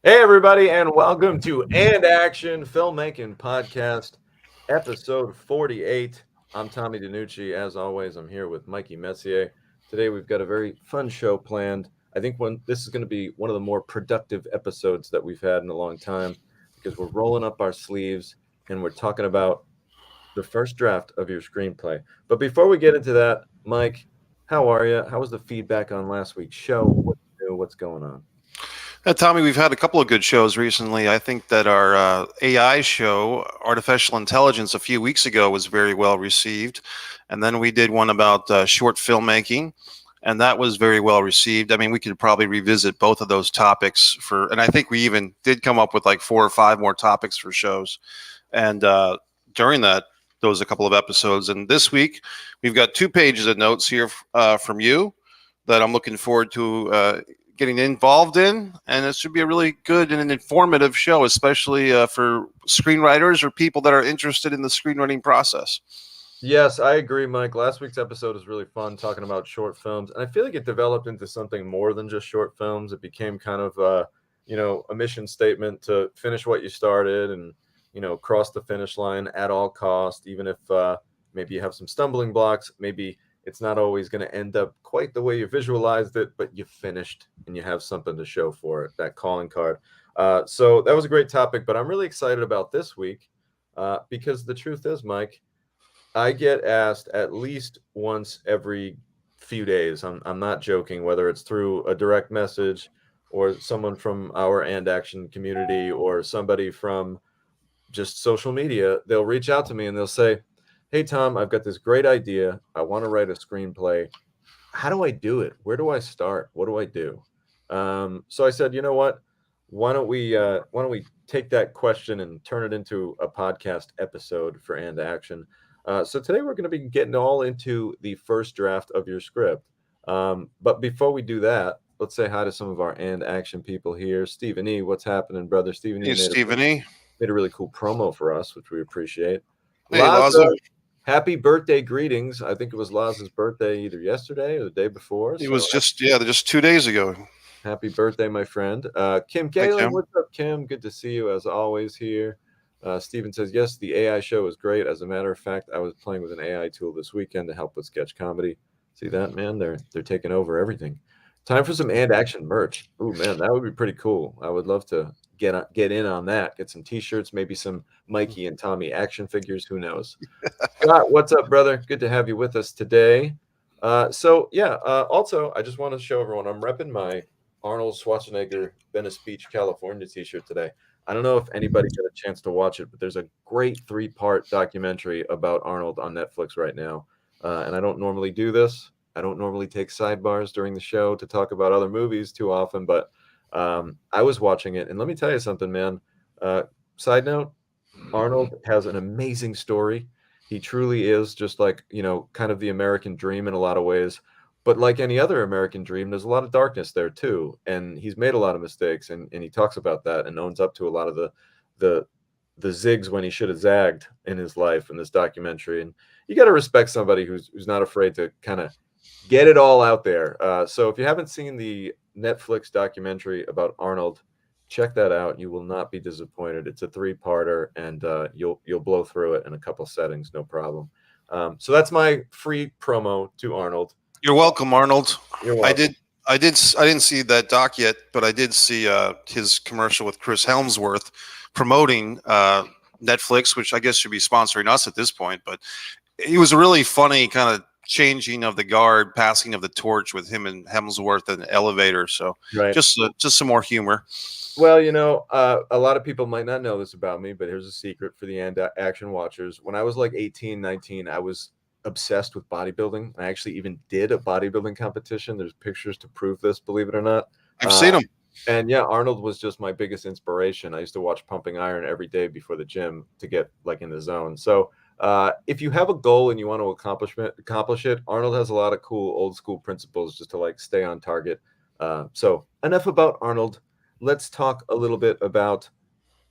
Hey, everybody, and welcome to And Action Filmmaking Podcast, episode 48. I'm Tommy DiNucci. As always, I'm here with Mikey Messier. Today, we've got a very fun show planned. I think this is going to be one of the more productive episodes that we've had in a long time because we're rolling up our sleeves and we're talking about the first draft of your screenplay. But before we get into that, Mike, how are you? How was the feedback on last week's show? What's new? What's going on? Tommy, we've had a couple of good shows recently. I think that our AI show, Artificial Intelligence, a few weeks ago was very well received. And then we did one about short filmmaking, and that was very well received. I mean, we could probably revisit both of those topics and I think we even did come up with like 4 or 5 more topics for shows. And during those a couple of episodes. And this week, we've got 2 pages of notes here from you that I'm looking forward to getting involved in, and it should be a really good and an informative show, especially for screenwriters or people that are interested in the screenwriting process. Yes, I agree, Mike. Last week's episode was really fun talking about short films, and I feel like it developed into something more than just short films. It became kind of a mission statement to finish what you started and, cross the finish line at all cost, even if maybe you have some stumbling blocks, maybe it's not always going to end up quite the way you visualized it, but you finished and you have something to show for it, that calling card. So that was a great topic, but I'm really excited about this week because the truth is, Mike, I get asked at least once every few days. I'm not joking, whether it's through a direct message or someone from our And Action community or somebody from just social media, they'll reach out to me and they'll say, "Hey Tom, I've got this great idea. I want to write a screenplay. How do I do it? Where do I start? What do I do?" So I said, you know what? Why don't we take that question and turn it into a podcast episode for And Action? So today we're going to be getting all into the first draft of your script. But before we do that, let's say hi to some of our And Action people here. Stephen E, what's happening, brother? Stephen E Hey, Stephen E. made a really cool promo for us, which we appreciate. Hey, Laza, Laza. happy birthday greetings. I think it was Laza's birthday either yesterday or the day before. It So was just 2 days ago. happy birthday, my friend. Kim Hi, Kaling, Kim. what's up, Kim? Good to see you as always here. Steven says, yes, the AI show is great. As a matter of fact, I was playing with an AI tool this weekend to help with sketch comedy. See that, man? They're taking over everything. Time for some And Action merch. Ooh, man, that would be pretty cool. I would love to get in on that. Get some T-shirts, maybe some Mikey and Tommy action figures. Who knows? Scott, what's up, brother? Good to have you with us today. Also, I just want to show everyone I'm repping my Arnold Schwarzenegger Venice Beach, California t-shirt today. I don't know if anybody got a chance to watch it, but there's a great 3-part documentary about Arnold on Netflix right now. And I don't normally do this. I don't normally take sidebars during the show to talk about other movies too often, but I was watching it, and let me tell you something, man. Uh, Side note, Arnold has an amazing story. He truly is just like, kind of the American dream in a lot of ways. But like any other American dream, there's a lot of darkness there too. And he's made a lot of mistakes and he talks about that and owns up to a lot of the the zigs when he should have zagged in his life in this documentary. And you got to respect somebody who's not afraid to kind of get it all out there. So if you haven't seen the Netflix documentary about Arnold, check that out. You will not be disappointed. It's a 3-parter, and you'll blow through it in a couple settings, no problem. So that's my free promo to Arnold. You're welcome, Arnold. You're I welcome. did. I didn't see that doc yet, but I did see his commercial with Chris Helmsworth promoting Netflix, which I guess should be sponsoring us at this point. But it was a really funny kind of changing of the guard, passing of the torch with him and Hemsworth in the elevator. So Right. just some more humor. Well, a lot of people might not know this about me, but here's a secret for the action watchers. When I was like 18, 19, I was obsessed with bodybuilding. I actually even did a bodybuilding competition. There's pictures to prove this, believe it or not. I've Uh, seen him. and yeah, Arnold was just my biggest inspiration. I used to watch Pumping Iron every day before the gym to get like in the zone. So if you have a goal and you want to accomplish it, Arnold has a lot of cool old school principles just to like stay on target. So enough about Arnold. Let's talk a little bit about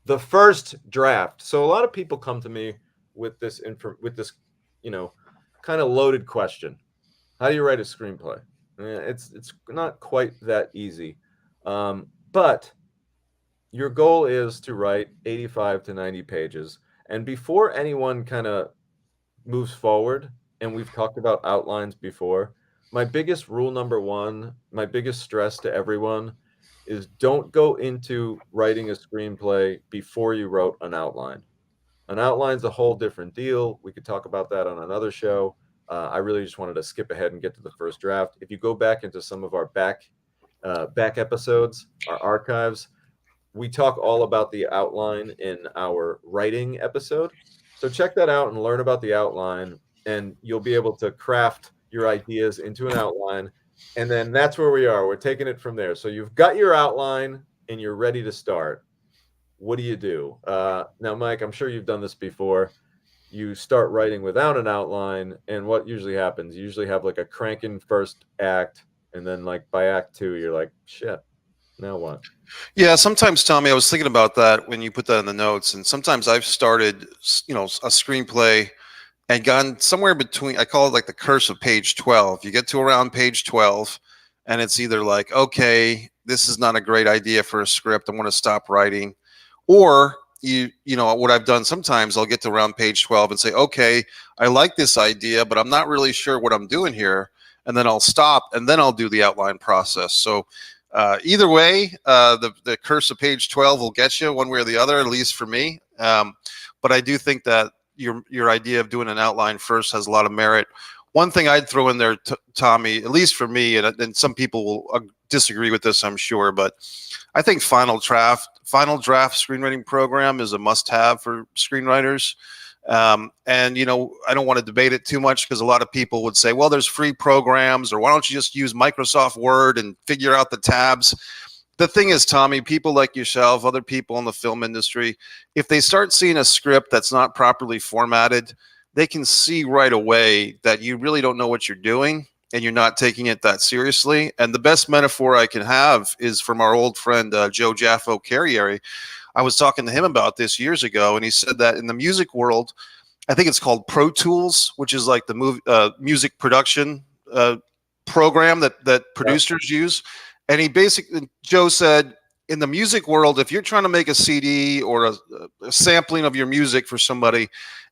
the first draft. So a lot of people come to me with this, you know, kind of loaded question. How do you write a screenplay? It's not quite that easy. But your goal is to write 85 to 90 pages. And before anyone kind of moves forward, and we've talked about outlines before, my biggest rule number one, my biggest stress to everyone is don't go into writing a screenplay before you wrote an outline. An outline's a whole different deal. We could talk about that on another show. I really just wanted to skip ahead and get to the first draft. If you go back into some of our back episodes, our archives, we talk all about the outline in our writing episode. So check that out and learn about the outline, and you'll be able to craft your ideas into an outline. And then that's where we are. We're taking it from there. So you've got your outline and you're ready to start. What do you do? Now, Mike, I'm sure you've done this before. You start writing without an outline, and what usually happens? You usually have like a cranking first act, and then like by act two, you're like, shit, now what? Yeah, sometimes, Tommy, I was thinking about that when you put that in the notes, and sometimes I've started, a screenplay and gone somewhere between. I call it like the curse of page 12. You get to around page 12, and it's either like, okay, this is not a great idea for a script. I want to stop writing, or what I've done sometimes, I'll get to around page 12 and say, okay, I like this idea, but I'm not really sure what I'm doing here, and then I'll stop, and then I'll do the outline process. So either way, the curse of page 12 will get you one way or the other, at least for me. But I do think that your idea of doing an outline first has a lot of merit. One thing I'd throw in there, Tommy, at least for me, and some people will disagree with this, I'm sure, but I think Final Draft screenwriting program is a must-have for screenwriters. And I don't want to debate it too much because a lot of people would say, well, there's free programs, or why don't you just use Microsoft Word and figure out the tabs? The thing is, Tommy, people like yourself, other people in the film industry, if they start seeing a script that's not properly formatted, they can see right away that you really don't know what you're doing and you're not taking it that seriously. And the best metaphor I can have is from our old friend, Joe Jaffo Carrieri. I was talking to him about this years ago, and he said that in the music world, I think it's called Pro Tools, which is like the music production program that producers use. And Joe said, in the music world, if you're trying to make a CD or a sampling of your music for somebody,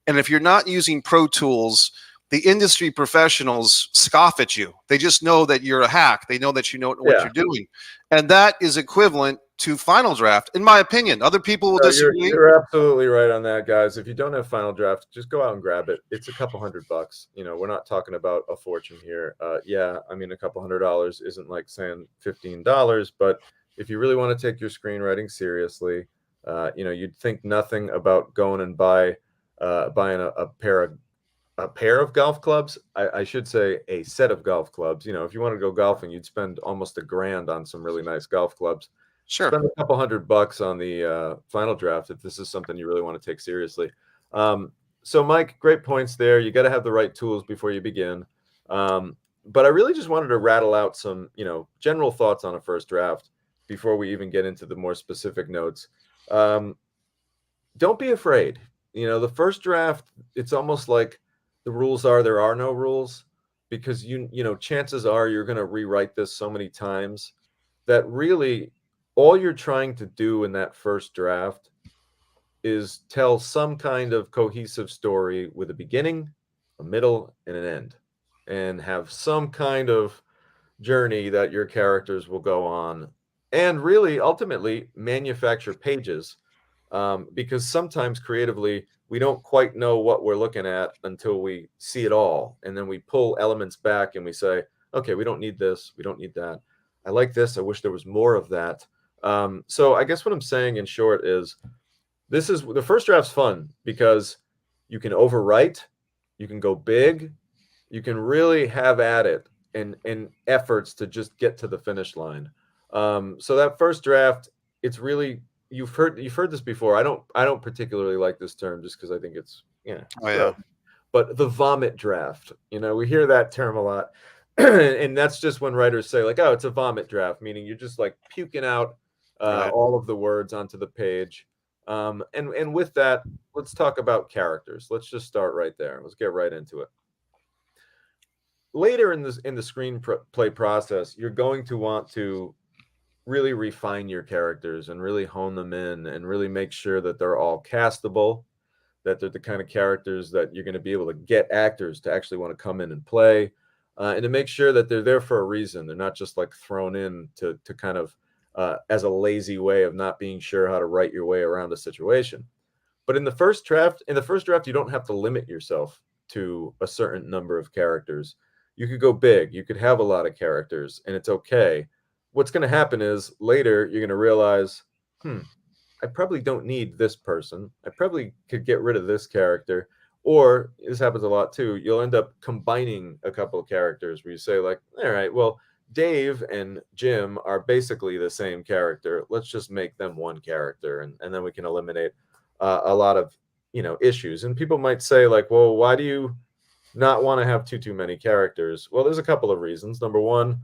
and if you're not using Pro Tools, the industry professionals scoff at you. They just know that you're a hack. They know that you know what you're doing. And that is equivalent to Final Draft, in my opinion. Other people will disagree. You're absolutely right on that, guys. If you don't have Final Draft, just go out and grab it. It's a couple $100. We're not talking about a fortune here. I mean, a couple $100 isn't like saying $15, but if you really want to take your screenwriting seriously, you'd think nothing about going and buying a pair of golf clubs. I should say a set of golf clubs. If you want to go golfing, you'd spend almost $1,000 on some really nice golf clubs. Sure. Spend a couple $100 on the Final Draft if this is something you really want to take seriously. So, Mike, great points there. You got to have the right tools before you begin. But I really just wanted to rattle out some, general thoughts on a first draft before we even get into the more specific notes. Don't be afraid. The first draft, it's almost like the rules are there are no rules, because chances are you're going to rewrite this so many times that really all you're trying to do in that first draft is tell some kind of cohesive story with a beginning, a middle, and an end, and have some kind of journey that your characters will go on, and really ultimately manufacture pages, because sometimes creatively we don't quite know what we're looking at until we see it all, and then we pull elements back and we say, okay, we don't need this, we don't need that, I like this, I wish there was more of that. So I guess what I'm saying in short is the first draft's fun because you can overwrite, you can go big, you can really have at it in efforts to just get to the finish line. So that first draft, it's really, you've heard this before. I don't particularly like this term just because I think it's but the vomit draft, we hear that term a lot. And that's just when writers say like, oh, it's a vomit draft, meaning you're just like puking out all of the words onto the page. And with that, let's talk about characters. Let's just start right there. Let's get right into it. Later in the screenplay process, you're going to want to really refine your characters and really hone them in and really make sure that they're all castable, that they're the kind of characters that you're going to be able to get actors to actually want to come in and play, and to make sure that they're there for a reason. They're not just like thrown in to kind of as a lazy way of not being sure how to write your way around a situation. But in the first draft, you don't have to limit yourself to a certain number of characters. You could go big. You could have a lot of characters, and it's okay. What's going to happen is later you're going to realize, I probably don't need this person. I probably could get rid of this character. Or this happens a lot too. You'll end up combining a couple of characters where you say, like, all right, well, Dave and Jim are basically the same character. Let's just make them one character, and then we can eliminate a lot of issues. And people might say, like, well, why do you not want to have too many characters? Well, there's a couple of reasons. Number one,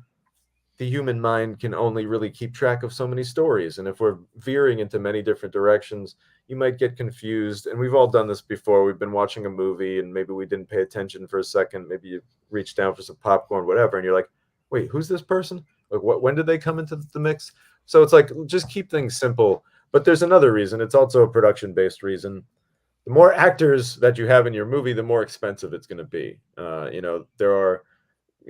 the human mind can only really keep track of so many stories. And if we're veering into many different directions, you might get confused. And we've all done this before. We've been watching a movie and maybe we didn't pay attention for a second. Maybe you reach down for some popcorn, whatever. And you're like, wait, who's this person? Like, when did they come into the mix? So it's like, just keep things simple. But there's another reason. It's also a production-based reason. The more actors that you have in your movie, the more expensive it's going to be. There are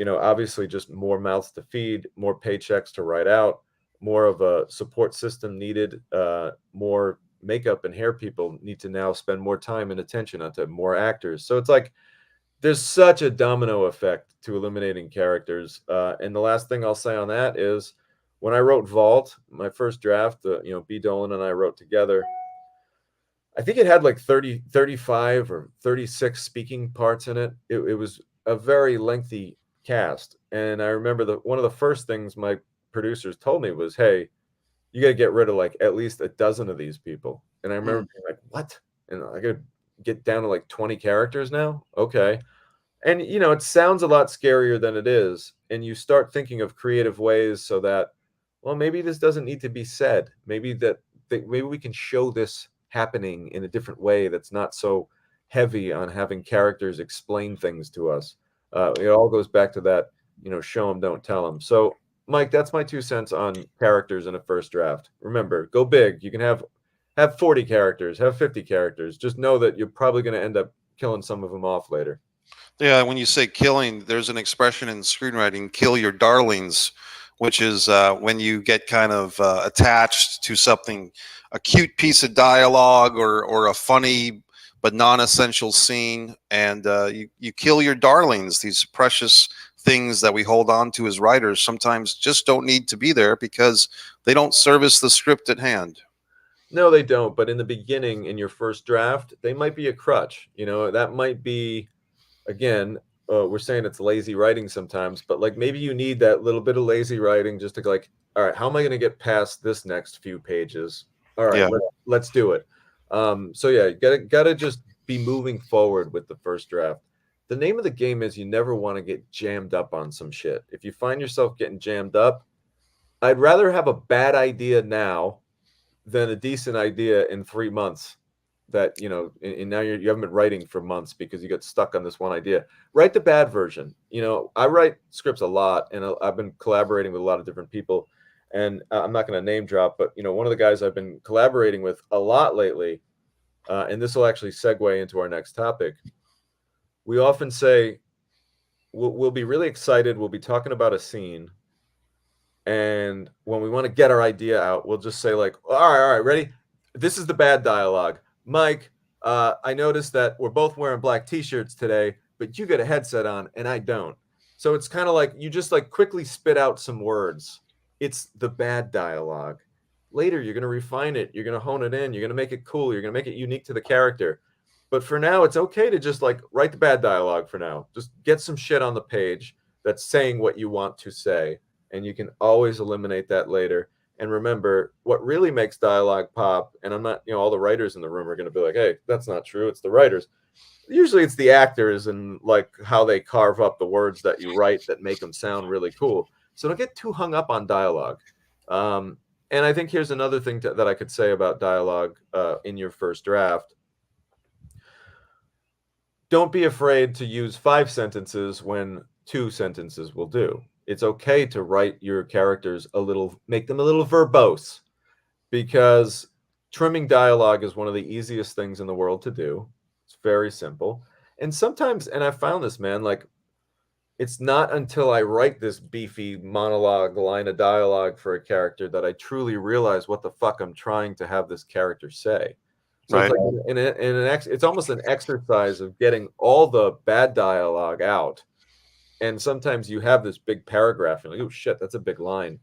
obviously just more mouths to feed, more paychecks to write out, more of a support system needed, more makeup and hair people need to now spend more time and attention onto more actors. So it's like there's such a domino effect to eliminating characters. And the last thing I'll say on that is when I wrote Vault, my first draft, B. Dolan and I wrote together, I think it had like 35 or 36 speaking parts in it. It was a very lengthy cast. And I remember one of the first things my producers told me was, hey, you got to get rid of like at least a dozen of these people. And I remember being like, what? And I got to get down to like 20 characters now? Okay. And, it sounds a lot scarier than it is. And you start thinking of creative ways so that, well, maybe this doesn't need to be said. Maybe maybe we can show this happening in a different way that's not so heavy on having characters explain things to us. It all goes back to that, show them, don't tell them. So, Mike, that's my 2 cents on characters in a first draft. Remember, go big. You can have 40 characters, have 50 characters. Just know that you're probably going to end up killing some of them off later. Yeah, when you say killing, there's an expression in screenwriting, kill your darlings, which is when you get kind of attached to something, a cute piece of dialogue or a funny but non-essential scene, and you kill your darlings, these precious things that we hold on to as writers sometimes just don't need to be there because they don't service the script at hand. No, they don't. But in the beginning, in your first draft, they might be a crutch. That might be, again, we're saying it's lazy writing sometimes, but like maybe you need that little bit of lazy writing just to like, all right, how am I going to get past this next few pages? All right, Yeah. let's do it. So yeah, you gotta just be moving forward with the first draft. The name of the game is you never want to get jammed up on some shit. If you find yourself getting jammed up, I'd rather have a bad idea now than a decent idea in 3 months that, and now you haven't been writing for months because you got stuck on this one idea. Write the bad version. I write scripts a lot, and I've been collaborating with a lot of different people. And I'm not going to name drop, but one of the guys I've been collaborating with a lot lately, and this will actually segue into our next topic. We often say we'll be really excited. We'll be talking about a scene, and when we want to get our idea out, we'll just say like, all right, ready? This is the bad dialogue. Mike, I noticed that we're both wearing black T-shirts today, but you got a headset on and I don't. So it's kind of like you just like quickly spit out some words. It's the bad dialogue. Later, you're going to refine it. You're going to hone it in. You're going to make it cool. You're going to make it unique to the character. But for now, it's okay to just like write the bad dialogue for now. Just get some shit on the page that's saying what you want to say. And you can always eliminate that later. And remember, what really makes dialogue pop, and I'm not, all the writers in the room are going to be like, hey, that's not true. It's the writers. Usually it's the actors and like how they carve up the words that you write that make them sound really cool. So don't get too hung up on dialogue. And I think here's another thing that I could say about dialogue in your first draft. Don't be afraid to use 5 sentences when 2 sentences will do. it's okay to write your characters a little, make them a little verbose, because trimming dialogue is one of the easiest things in the world to do. It's very simple. And sometimes, and I found this, man, like it's not until I write this beefy monologue line of dialogue for a character that I truly realize what the fuck I'm trying to have this character say. So it's Right. like it's almost an exercise of getting all the bad dialogue out. And sometimes you have this big paragraph and like, oh shit, that's a big line.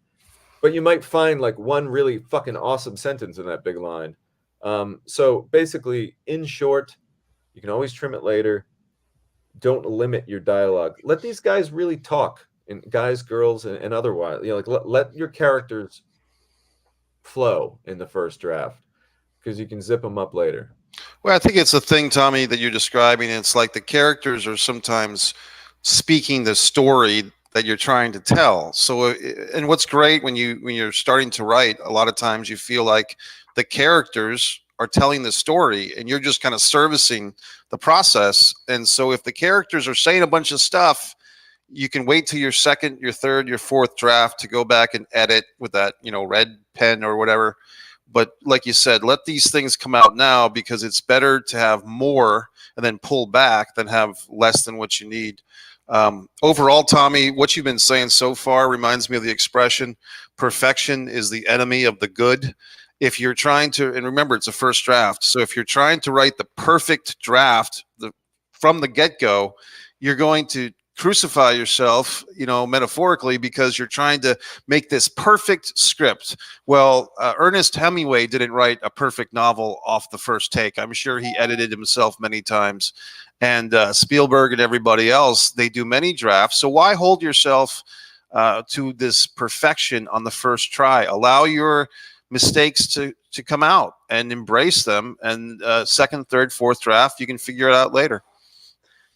But you might find like one really fucking awesome sentence in that big line. So basically, in short, you can always trim it later. Don't limit your dialogue. Let these guys really talk, and guys, girls, and otherwise. You know, like let your characters flow in the first draft, because you can zip them up later. Well, I think it's the thing, Tommy, that you're describing. It's like the characters are sometimes speaking the story that you're trying to tell. So, and what's great when you're starting to write, a lot of times you feel like the characters are telling the story, and you're just kind of servicing the process. And so, if the characters are saying a bunch of stuff, you can wait till your second, your third, your fourth draft to go back and edit with that, red pen or whatever. But like you said, let these things come out now, because it's better to have more and then pull back than have less than what you need. Overall, Tommy, what you've been saying so far reminds me of the expression, perfection is the enemy of the good. If you're trying to, and remember, it's a first draft. So if you're trying to write the perfect draft from the get-go, you're going to crucify yourself, metaphorically, because you're trying to make this perfect script. Well, Ernest Hemingway didn't write a perfect novel off the first take. I'm sure he edited himself many times. And Spielberg and everybody else, they do many drafts. So why hold yourself to this perfection on the first try? Allow your mistakes to come out and embrace them. And second, third, fourth draft, you can figure it out later.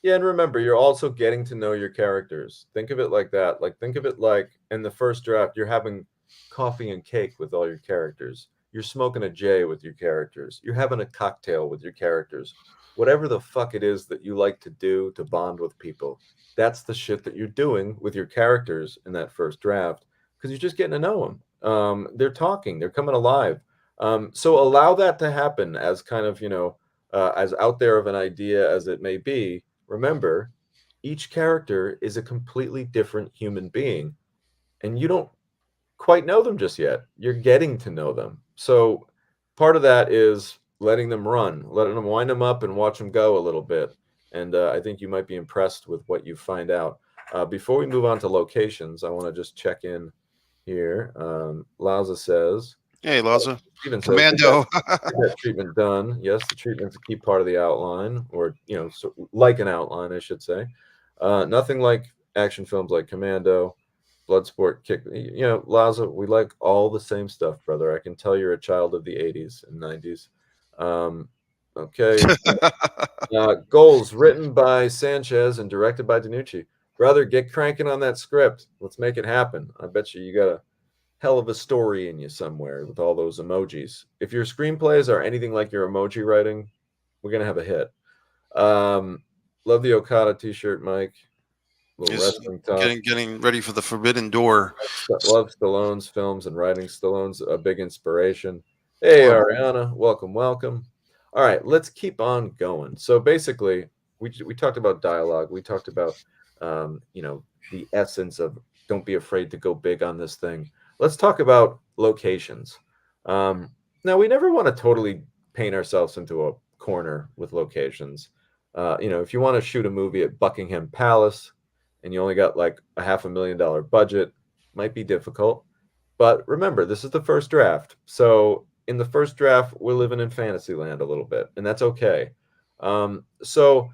Yeah, and remember, you're also getting to know your characters. Think of it like that. Like, think of it like in the first draft, you're having coffee and cake with all your characters. You're smoking a J with your characters. You're having a cocktail with your characters. Whatever the fuck it is that you like to do to bond with people, that's the shit that you're doing with your characters in that first draft, because you're just getting to know them. They're talking, they're coming alive. So allow that to happen as kind of, as out there of an idea as it may be. Remember, each character is a completely different human being, and you don't quite know them just yet. You're getting to know them. So part of that is letting them run, letting them wind them up and watch them go a little bit. And I think you might be impressed with what you find out. Before we move on to locations, I want to just check in here. Lauza says, Hey, Laza. Steven says, Commando. get that treatment done. Yes, the treatment's a key part of the outline, or so, like an outline, I should say. Nothing like action films like Commando, Bloodsport, Kick. Laza, we like all the same stuff, brother. I can tell you're a child of the '80s and '90s. Okay. Goals written by Sanchez and directed by DiNucci. Brother, get cranking on that script. Let's make it happen. I bet you got a hell of a story in you somewhere with all those emojis. If your screenplays are anything like your emoji writing, we're gonna have a hit. Love the Okada t-shirt, Mike. Little wrestling talk. Getting ready for the Forbidden Door. Love Stallone's films and writing. Stallone's a big inspiration. Hey, Ariana, welcome. All right, let's keep on going. So basically, we talked about dialogue. We talked about the essence of don't be afraid to go big on this thing. Let's talk about locations. Now, we never want to totally paint ourselves into a corner with locations. If you want to shoot a movie at Buckingham Palace and you only got like a $500,000 budget, might be difficult. But remember, this is the first draft. So in the first draft, we're living in fantasy land a little bit, and that's okay. So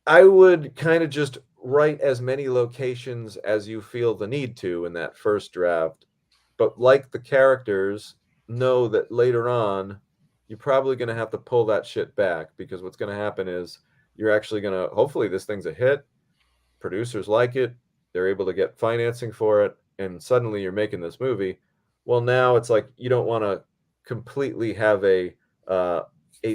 I would kind of just write as many locations as you feel the need to in that first draft, but like the characters, know that later on you're probably going to have to pull that shit back, because what's going to happen is you're actually going to, hopefully this thing's a hit, producers like it, they're able to get financing for it, and suddenly you're making this movie. Well, now it's like you don't want to completely have a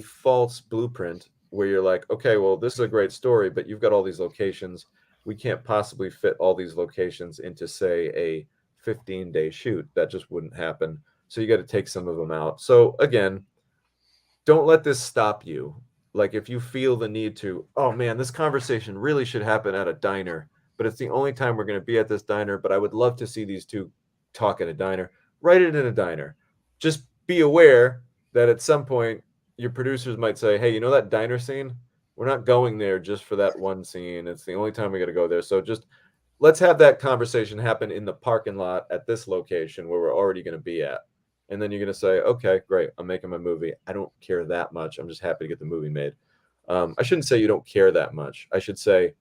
false blueprint where you're like, okay, well, this is a great story, but you've got all these locations. we can't possibly fit all these locations into, say, a 15-day shoot. That just wouldn't happen. So you got to take some of them out. So again, don't let this stop you. Like if you feel the need to, oh man, this conversation really should happen at a diner, but it's the only time we're going to be at this diner, but I would love to see these two talk at a diner. Write it in a diner. Just be aware that at some point your producers might say, hey, you know that diner scene? We're not going there just for that one scene. It's the only time we got to go there. So just let's have that conversation happen in the parking lot at this location where we're already going to be at. And then you're going to say, okay, great. I'm making my movie. I don't care that much. I'm just happy to get the movie made. I shouldn't say you don't care that much. I should say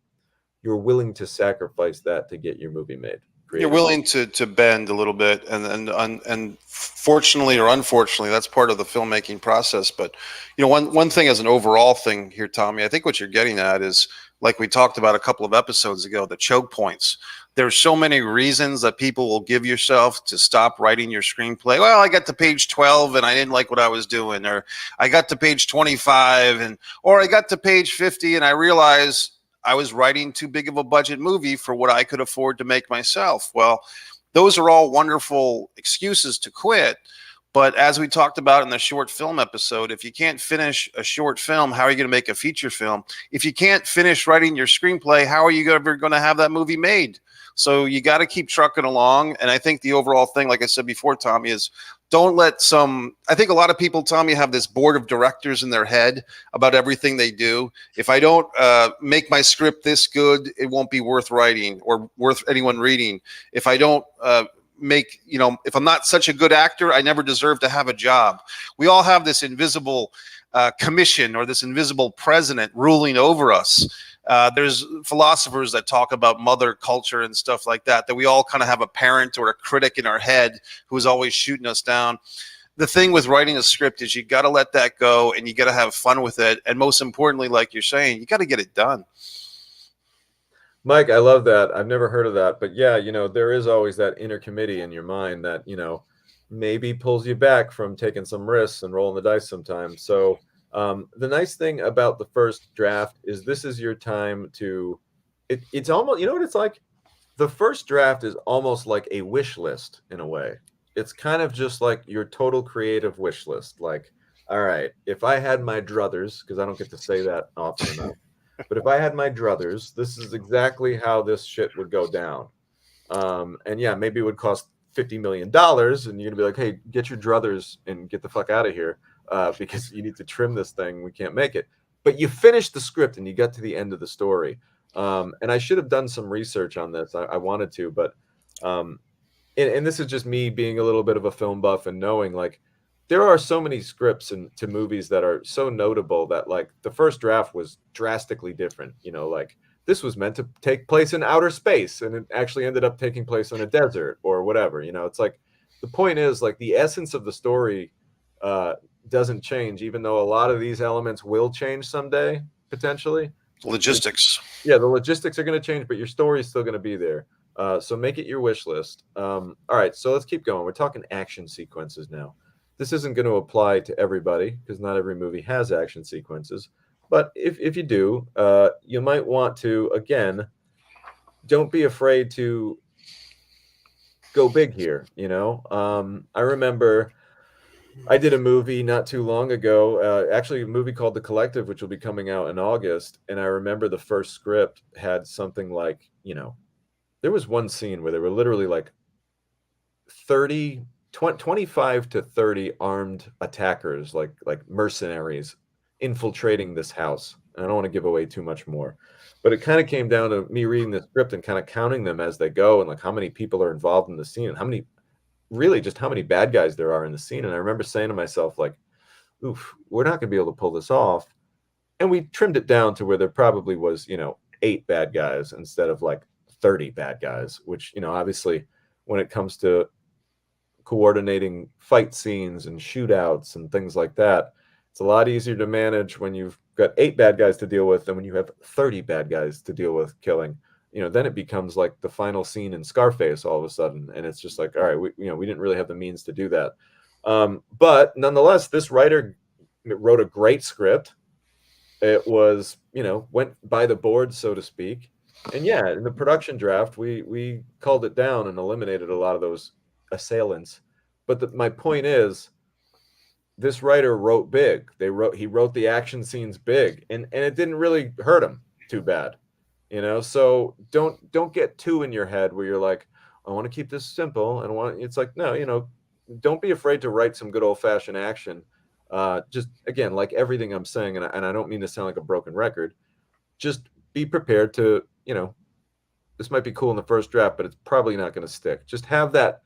you're willing to sacrifice that to get your movie made. You're willing to bend a little bit, and fortunately or unfortunately, that's part of the filmmaking process. But you know, one thing as an overall thing here, Tommy, I think what you're getting at is, like we talked about a couple of episodes ago, the choke points. There's so many reasons that people will give yourself to stop writing your screenplay. Well, I got to page 12 and I didn't like what I was doing, or I got to page 25 or I got to page 50 and I realized I was writing too big of a budget movie for what I could afford to make myself. Well, those are all wonderful excuses to quit. But as we talked about in the short film episode, if you can't finish a short film, how are you going to make a feature film? If you can't finish writing your screenplay, how are you ever going to have that movie made? So you got to keep trucking along. And I think the overall thing, like I said before, Tommy, is don't let I think a lot of people, Tommy, have this board of directors in their head about everything they do. If I don't make my script this good, it won't be worth writing or worth anyone reading. If I don't if I'm not such a good actor, I never deserve to have a job. We all have this invisible commission or this invisible president ruling over us. There's philosophers that talk about mother culture and stuff like that we all kind of have a parent or a critic in our head who's always shooting us down. The thing with writing a script is you got to let that go and you got to have fun with it. And most importantly, like you're saying, you got to get it done. Mike, I love that. I've never heard of that. But yeah, there is always that inner committee in your mind that, maybe pulls you back from taking some risks and rolling the dice sometimes. So the nice thing about the first draft is this is your time to, it's almost, you know what it's like? The first draft is almost like a wish list in a way. It's kind of just like your total creative wish list. Like, all right, if I had my druthers, because I don't get to say that often enough, but if I had my druthers, this is exactly how this shit would go down. And yeah, maybe it would cost $50 million and you're gonna be like, hey, get your druthers and get the fuck out of here. Because you need to trim this thing. We can't make it. But you finished the script and you got to the end of the story. And I should have done some research on this. I wanted to, but and this is just me being a little bit of a film buff and knowing like there are so many scripts to movies that are so notable that like the first draft was drastically different. Like this was meant to take place in outer space and it actually ended up taking place in a desert or whatever. It's like the point is like the essence of the story doesn't change, even though a lot of these elements will change someday, potentially. Logistics. Yeah, the logistics are going to change, but your story is still going to be there. So make it your wish list. All right, so let's keep going. We're talking action sequences now. This isn't going to apply to everybody because not every movie has action sequences. But if you do, you might want to, again, don't be afraid to go big here. I remember I did a movie not too long ago, actually a movie called The Collective, which will be coming out in August. And I remember the first script had something like, there was one scene where there were literally like 25 to 30 armed attackers, like mercenaries infiltrating this house. And I don't want to give away too much more, but it kind of came down to me reading the script and kind of counting them as they go and like how many people are involved in the scene and how many bad guys there are in the scene. And I remember saying to myself, like, oof, we're not going to be able to pull this off. And we trimmed it down to where there probably was, 8 bad guys instead of like 30 bad guys, which, obviously when it comes to coordinating fight scenes and shootouts and things like that, it's a lot easier to manage when you've got 8 bad guys to deal with than when you have 30 bad guys to deal with killing. Then it becomes like the final scene in Scarface all of a sudden. And it's just like, all right, we didn't really have the means to do that. But nonetheless, this writer wrote a great script. It was, went by the board, so to speak. And yeah, in the production draft, we called it down and eliminated a lot of those assailants. But my point is, this writer wrote big. He wrote the action scenes big, and it didn't really hurt him too bad, you know. So don't get too in your head where you're like, I want to keep this simple, and want it's like, no, you know, don't be afraid to write some good old fashioned action. Just again, like everything I'm saying, and I don't mean to sound like a broken record. Just be prepared to, you know, this might be cool in the first draft, but it's probably not going to stick. Just have that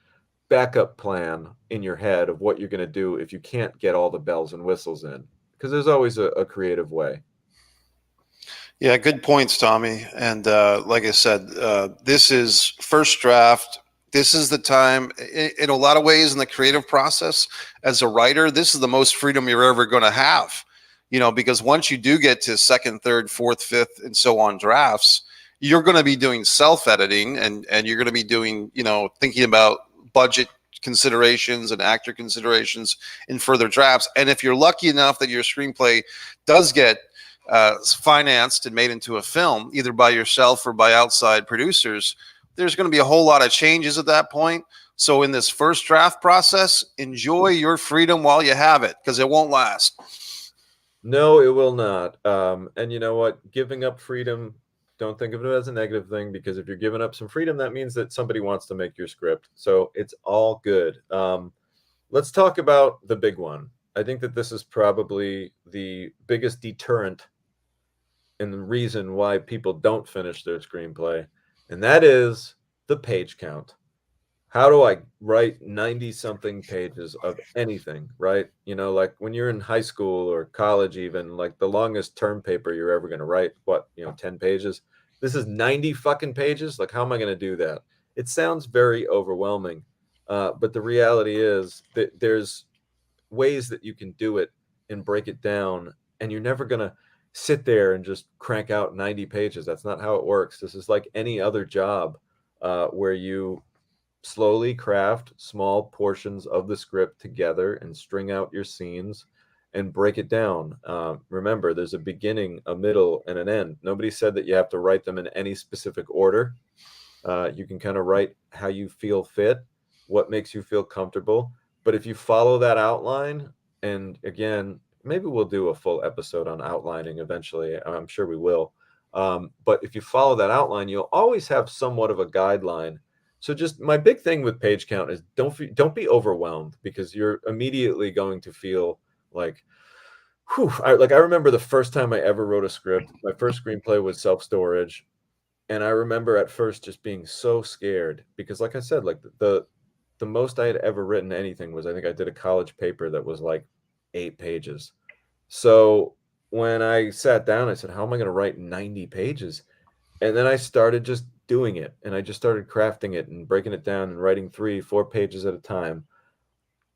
backup plan in your head of what you're going to do if you can't get all the bells and whistles in, because there's always a creative way. Yeah, good points, Tommy. And like I said, this is first draft. This is the time, in a lot of ways, in the creative process as a writer, this is the most freedom you're ever going to have. You know, because once you do get to second, third, fourth, fifth, and so on drafts, you're going to be doing self-editing, and you're going to be doing, you know, thinking about budget considerations and actor considerations in further drafts. And if you're lucky enough that your screenplay does get financed and made into a film, either by yourself or by outside producers, there's going to be a whole lot of changes at that point. So in this first draft process, enjoy your freedom while you have it, because it won't last. No, it will not. And you know what? Giving up freedom, don't think of it as a negative thing, because if you're giving up some freedom, that means that somebody wants to make your script. So it's all good. Let's talk about the big one. I think that this is probably the biggest deterrent and the reason why people don't finish their screenplay, and that is the page count. How do I write 90 something pages of anything, right? You know, like when you're in high school or college, even like the longest term paper you're ever going to write, what, you know, 10 pages. This is 90 fucking pages. Like, how am I going to do that? It sounds very overwhelming. But the reality is that there's ways that you can do it and break it down, and you're never going to sit there and just crank out 90 pages. That's not how it works. This is like any other job, where you slowly craft small portions of the script together and string out your scenes and break it down. Remember, there's a beginning, a middle, and an end. Nobody said that you have to write them in any specific order. You can kind of write how you feel fit, what makes you feel comfortable. But if you follow that outline, and again, maybe we'll do a full episode on outlining eventually. I'm sure we will. But if you follow that outline, you'll always have somewhat of a guideline. So just my big thing with page count is don't be overwhelmed, because you're immediately going to feel like, whew. I remember the first time I ever wrote a script. My first screenplay was Self Storage, and I remember at first just being so scared, because, like I said, like the most I had ever written anything was, I think I did a college paper that was like 8 pages. So when I sat down, I said, how am I going to write 90 pages? And then I started just doing it, and I just started crafting it and breaking it down and writing 3, 4 pages at a time.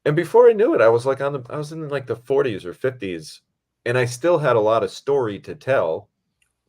And before I knew it, I was like I was in like the 40s or 50s, and I still had a lot of story to tell.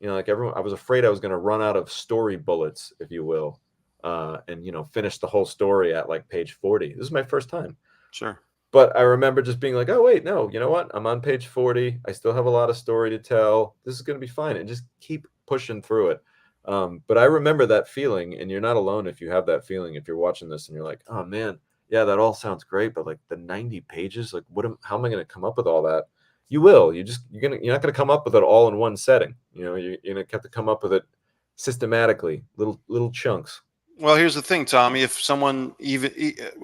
You know, like everyone, I was afraid I was going to run out of story bullets, if you will, and you know, finish the whole story at like page 40. This is my first time. Sure. But I remember just being like, oh, wait, no, you know what? I'm on page 40. I still have a lot of story to tell. This is going to be fine. And just keep pushing through it. But I remember that feeling, and you're not alone if you have that feeling. If you're watching this and you're like, oh, man, yeah, that all sounds great. But like the 90 pages, like how am I going to come up with all that? You will. You're not going to come up with it all in one setting. You know, you're going to have to come up with it systematically, little chunks. Well, here's the thing, Tommy. If someone, even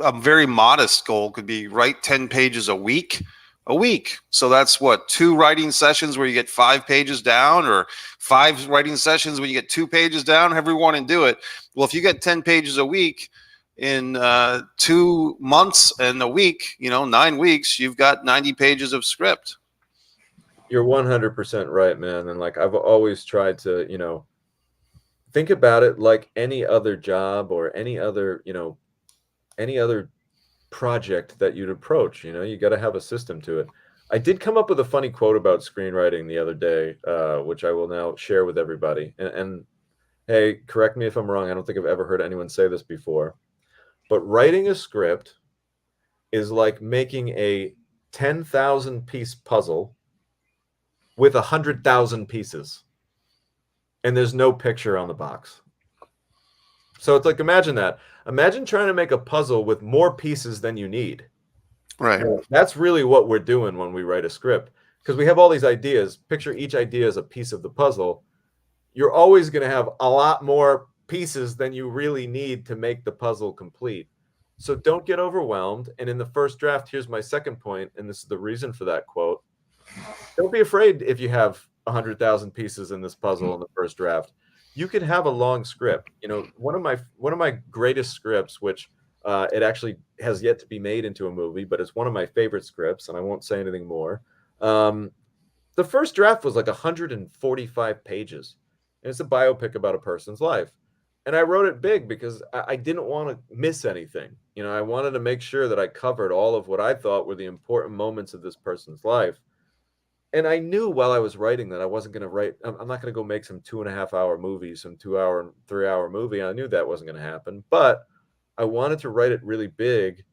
a very modest goal could be write 10 pages a week. So that's what, 2 writing sessions where you get 5 pages down, or 5 writing sessions where you get 2 pages down, however you want to do it. Well, if you get 10 pages a week in 2 months and a week, 9 weeks, you've got 90 pages of script. You're 100% right, man. And like, I've always tried to, think about it like any other job or any other project that you'd approach. You got to have a system to it. I did come up with a funny quote about screenwriting the other day, which I will now share with everybody. And hey, correct me if I'm wrong. I don't think I've ever heard anyone say this before, but writing a script is like making a 10,000 piece puzzle with 100,000 pieces. and there's no picture on the box. So it's like, imagine that. Imagine trying to make a puzzle with more pieces than you need. Right. That's really what we're doing when we write a script, because we have all these ideas. Picture each idea as a piece of the puzzle. You're always going to have a lot more pieces than you really need to make the puzzle complete. So don't get overwhelmed. And in the first draft, here's my second point, and this is the reason for that quote. Don't be afraid if you have 100,000 pieces in this puzzle in the first draft. You can have a long script. You know, one of my greatest scripts, which it actually has yet to be made into a movie, but it's one of my favorite scripts, and I won't say anything more. The first draft was like 145 pages, and it's a biopic about a person's life. And I wrote it big because I didn't want to miss anything. You know, I wanted to make sure that I covered all of what I thought were the important moments of this person's life. And I knew while I was writing that I wasn't going to write, I'm not going to go make some 2.5 hour movie, some 2 hour, 3 hour movie. I knew that wasn't going to happen, but I wanted to write it really big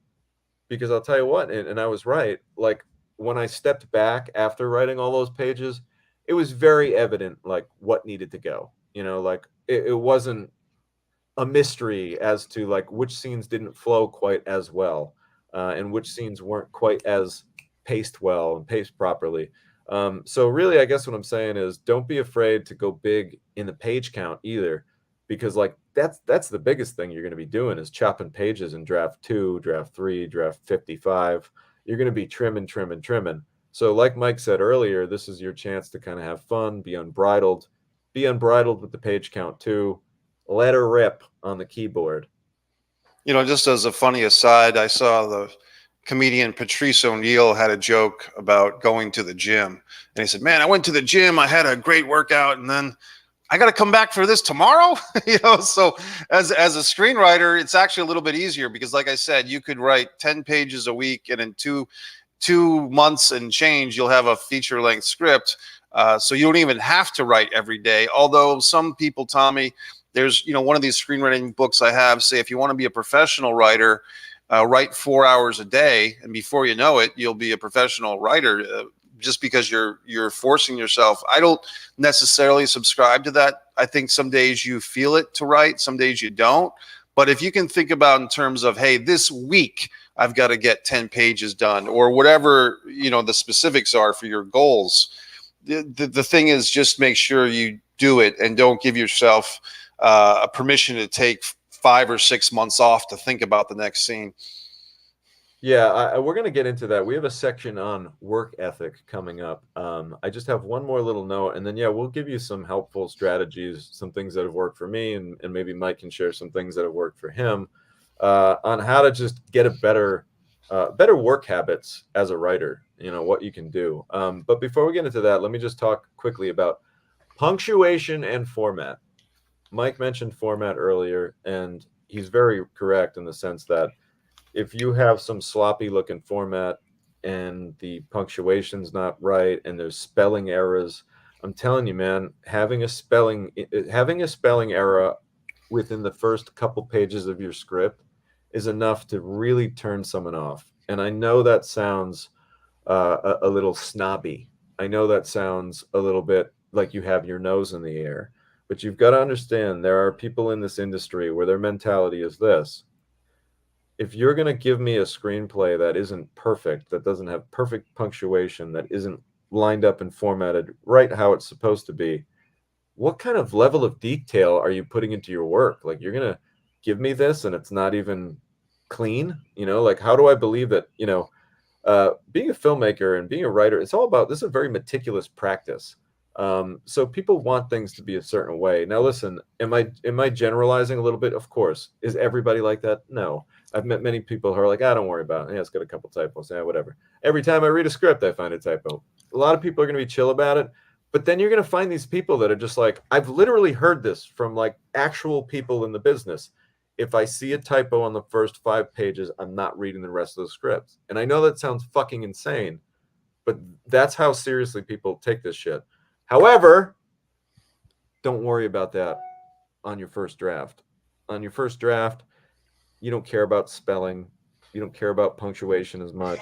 because I'll tell you what, and I was right. Like when I stepped back after writing all those pages, it was very evident like what needed to go. You know, like it wasn't a mystery as to like which scenes didn't flow quite as well, and which scenes weren't quite as paced well and paced properly. So really, I guess what I'm saying is don't be afraid to go big in the page count either, because like that's the biggest thing you're going to be doing is chopping pages in draft 2, draft 3, draft 55. You're going to be trimming, trimming, trimming. So like Mike said earlier, this is your chance to kind of have fun, be unbridled with the page count too. Let her rip on the keyboard. You know, just as a funny aside, I saw the comedian Patrice O'Neill had a joke about going to the gym. And he said, man, I went to the gym. I had a great workout. And then I got to come back for this tomorrow. You know, so as a screenwriter, it's actually a little bit easier because like I said, you could write 10 pages a week and in two months and change, you'll have a feature length script. So you don't even have to write every day. Although some people, Tommy, there's, you know, one of these screenwriting books I have say, if you want to be a professional writer, write 4 hours a day, and before you know it, you'll be a professional writer. Just because you're forcing yourself. I don't necessarily subscribe to that. I think some days you feel it to write, some days you don't. But if you can think about in terms of, hey, this week I've got to get 10 pages done, or whatever, you know, the specifics are for your goals. The thing is, just make sure you do it and don't give yourself a permission to take 5 or 6 months off to think about the next scene. Yeah, we're going to get into that. We have a section on work ethic coming up. I just have one more little note, and then, yeah, we'll give you some helpful strategies, some things that have worked for me, and maybe Mike can share some things that have worked for him on how to just get a better work habits as a writer, you know, what you can do. But before we get into that, let me just talk quickly about punctuation and format. Mike mentioned format earlier, and he's very correct in the sense that if you have some sloppy looking format and the punctuation's not right and there's spelling errors, I'm telling you, man, having a spelling error within the first couple pages of your script is enough to really turn someone off. And I know that sounds a little snobby. I know that sounds a little bit like you have your nose in the air, but you've got to understand there are people in this industry where their mentality is this. If you're going to give me a screenplay that isn't perfect, that doesn't have perfect punctuation, that isn't lined up and formatted right how it's supposed to be, what kind of level of detail are you putting into your work? Like, you're going to give me this and it's not even clean? You know, like, how do I believe that, you know, being a filmmaker and being a writer, it's all about, this is a very meticulous practice. So people want things to be a certain way. Now, listen, am I generalizing a little bit? Of course. Is everybody like that? No. I've met many people who are like, don't worry about it. Yeah, it's got a couple typos. Yeah, whatever. Every time I read a script, I find a typo. A lot of people are going to be chill about it. But then you're going to find these people that are just like, I've literally heard this from like actual people in the business. If I see a typo on the first 5 pages, I'm not reading the rest of the script. And I know that sounds fucking insane, but that's how seriously people take this shit. However, don't worry about that on your first draft. On your first draft, you don't care about spelling. You don't care about punctuation as much.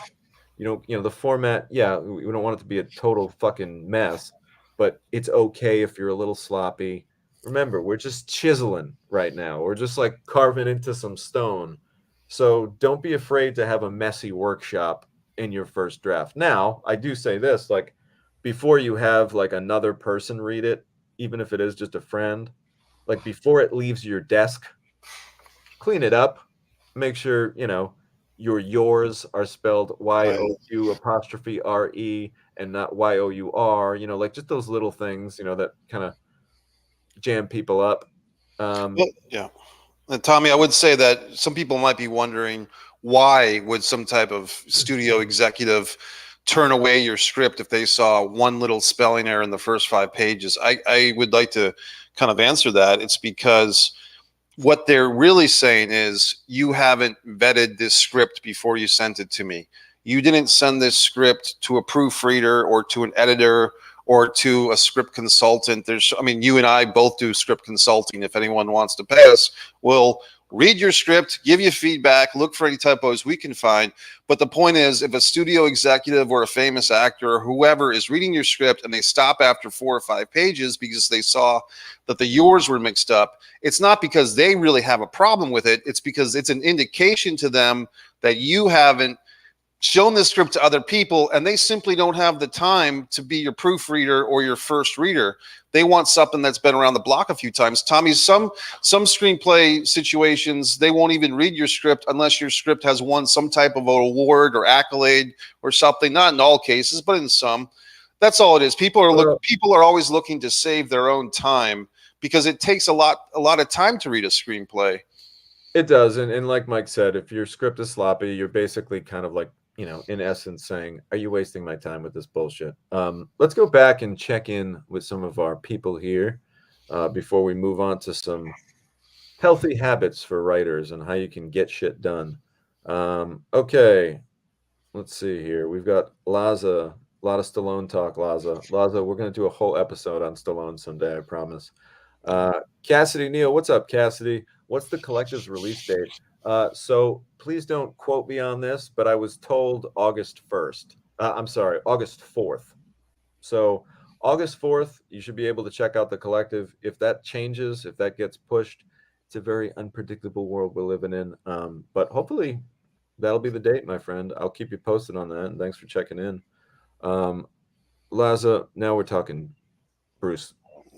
You don't, you know, the format, yeah, we don't want it to be a total fucking mess, but it's okay if you're a little sloppy. remember, we're just chiseling right now. We're just like carving into some stone. So don't be afraid to have a messy workshop in your first draft. Now, I do say this, like before you have like another person read it, even if it is just a friend, like before it leaves your desk, clean it up. Make sure, your yours are spelled Right. YOU apostrophe RE and not YOUR, like just those little things, that kind of jam people up. Well, yeah. And Tommy, I would say that some people might be wondering, why would some type of studio executive turn away your script if they saw one little spelling error in the first 5 pages? I would like to kind of answer that. It's because what they're really saying is, you haven't vetted this script before you sent it to me. You didn't send this script to a proofreader or to an editor or to a script consultant. I mean, you and I both do script consulting. If anyone wants to pay us, we'll read your script, give you feedback, look for any typos we can find. But the point is, if a studio executive or a famous actor or whoever is reading your script and they stop after 4 or 5 pages because they saw that the yours were mixed up, it's not because they really have a problem with it. It's because it's an indication to them that you haven't shown this script to other people, and they simply don't have the time to be your proofreader or your first reader. They want something that's been around the block a few times. Tommy, some screenplay situations, they won't even read your script unless your script has won some type of award or accolade or something. Not in all cases, but in some. That's all it is. People are always looking to save their own time, because it takes a lot of time to read a screenplay. It does. And like Mike said, if your script is sloppy, you're basically kind of like, in essence saying, are you wasting my time with this bullshit? Let's go back and check in with some of our people here before we move on to some healthy habits for writers and how you can get shit done. Okay, let's see here. We've got Laza, a lot of Stallone talk, Laza. Laza, we're going to do a whole episode on Stallone someday, I promise. Cassidy Neal, what's up, Cassidy? What's the collective's release date? So please don't quote me on this, but I was told August 1st. I'm sorry, August 4th. So August 4th, you should be able to check out the collective. If that changes, if that gets pushed, it's a very unpredictable world we're living in. But hopefully that'll be the date, my friend. I'll keep you posted on that. And thanks for checking in. Laza, now we're talking Bruce.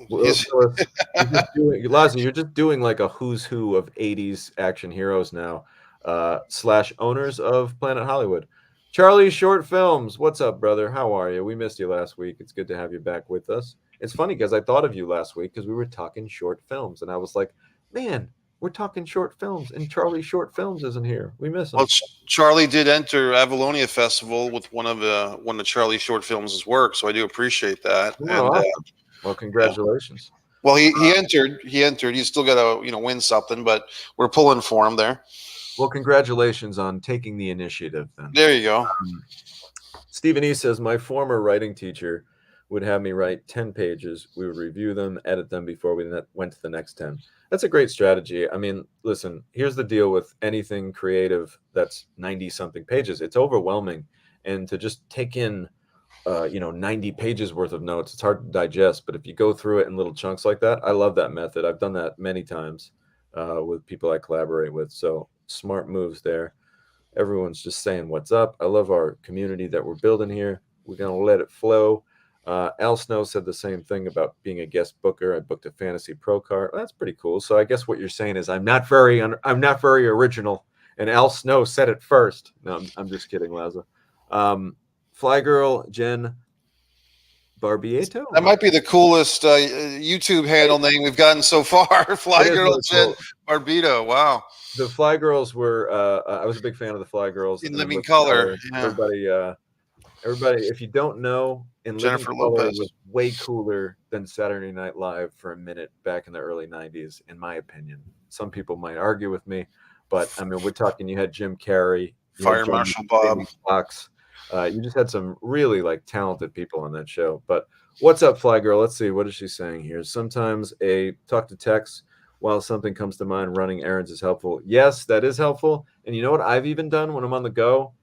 Yes. Laza, you're just doing like a who's who of 80s action heroes now, / owners of Planet Hollywood. Charlie Short Films, what's up, brother? How are you? We missed you last week. It's good to have you back with us. It's funny because I thought of you last week because we were talking short films, and I was like, man, we're talking short films, and Charlie Short Films isn't here. We miss him. Well, Charlie did enter Avalonia Festival with one of Charlie Short Films' work, so I do appreciate that. Oh, And awesome. Well, congratulations. well, he entered. He entered. He's still got to win something, but we're pulling for him there. Well, congratulations on taking the initiative. Then there you go. Stephen E says, my former writing teacher would have me write 10 pages. We would review them, edit them before we went to the next 10. That's a great strategy. I mean, listen, here's the deal with anything creative that's 90 something pages. It's overwhelming. And to just take in 90 pages worth of notes, it's hard to digest. But if you go through it in little chunks like that, I love that method. I've done that many times with people I collaborate with. So smart moves there. Everyone's just saying what's up. I love our community that we're building here. We're going to let it flow. Al Snow said the same thing about being a guest booker. I booked a Fantasy Pro card. Well, that's pretty cool. So I guess what you're saying is I'm not very original. And Al Snow said it first. No, I'm just kidding, Laza. Fly Girl Jen Barbietto. That might be the coolest YouTube handle name we've gotten so far. Fly Girl Jen Barbietto. Wow. The Fly Girls were. I was a big fan of the Fly Girls. In Living Color. Yeah. Everybody, if you don't know, In Living Color was way cooler than Saturday Night Live for a minute back in the early 90s, in my opinion. Some people might argue with me, but I mean, we're talking, you had Jim Carrey, Fire Marshal Bob. Fox. You just had some really talented people on that show. But what's up, Fly Girl? Let's see. What is she saying here? Sometimes a talk to text while something comes to mind, running errands is helpful. Yes, that is helpful. And you know what I've even done when I'm on the go?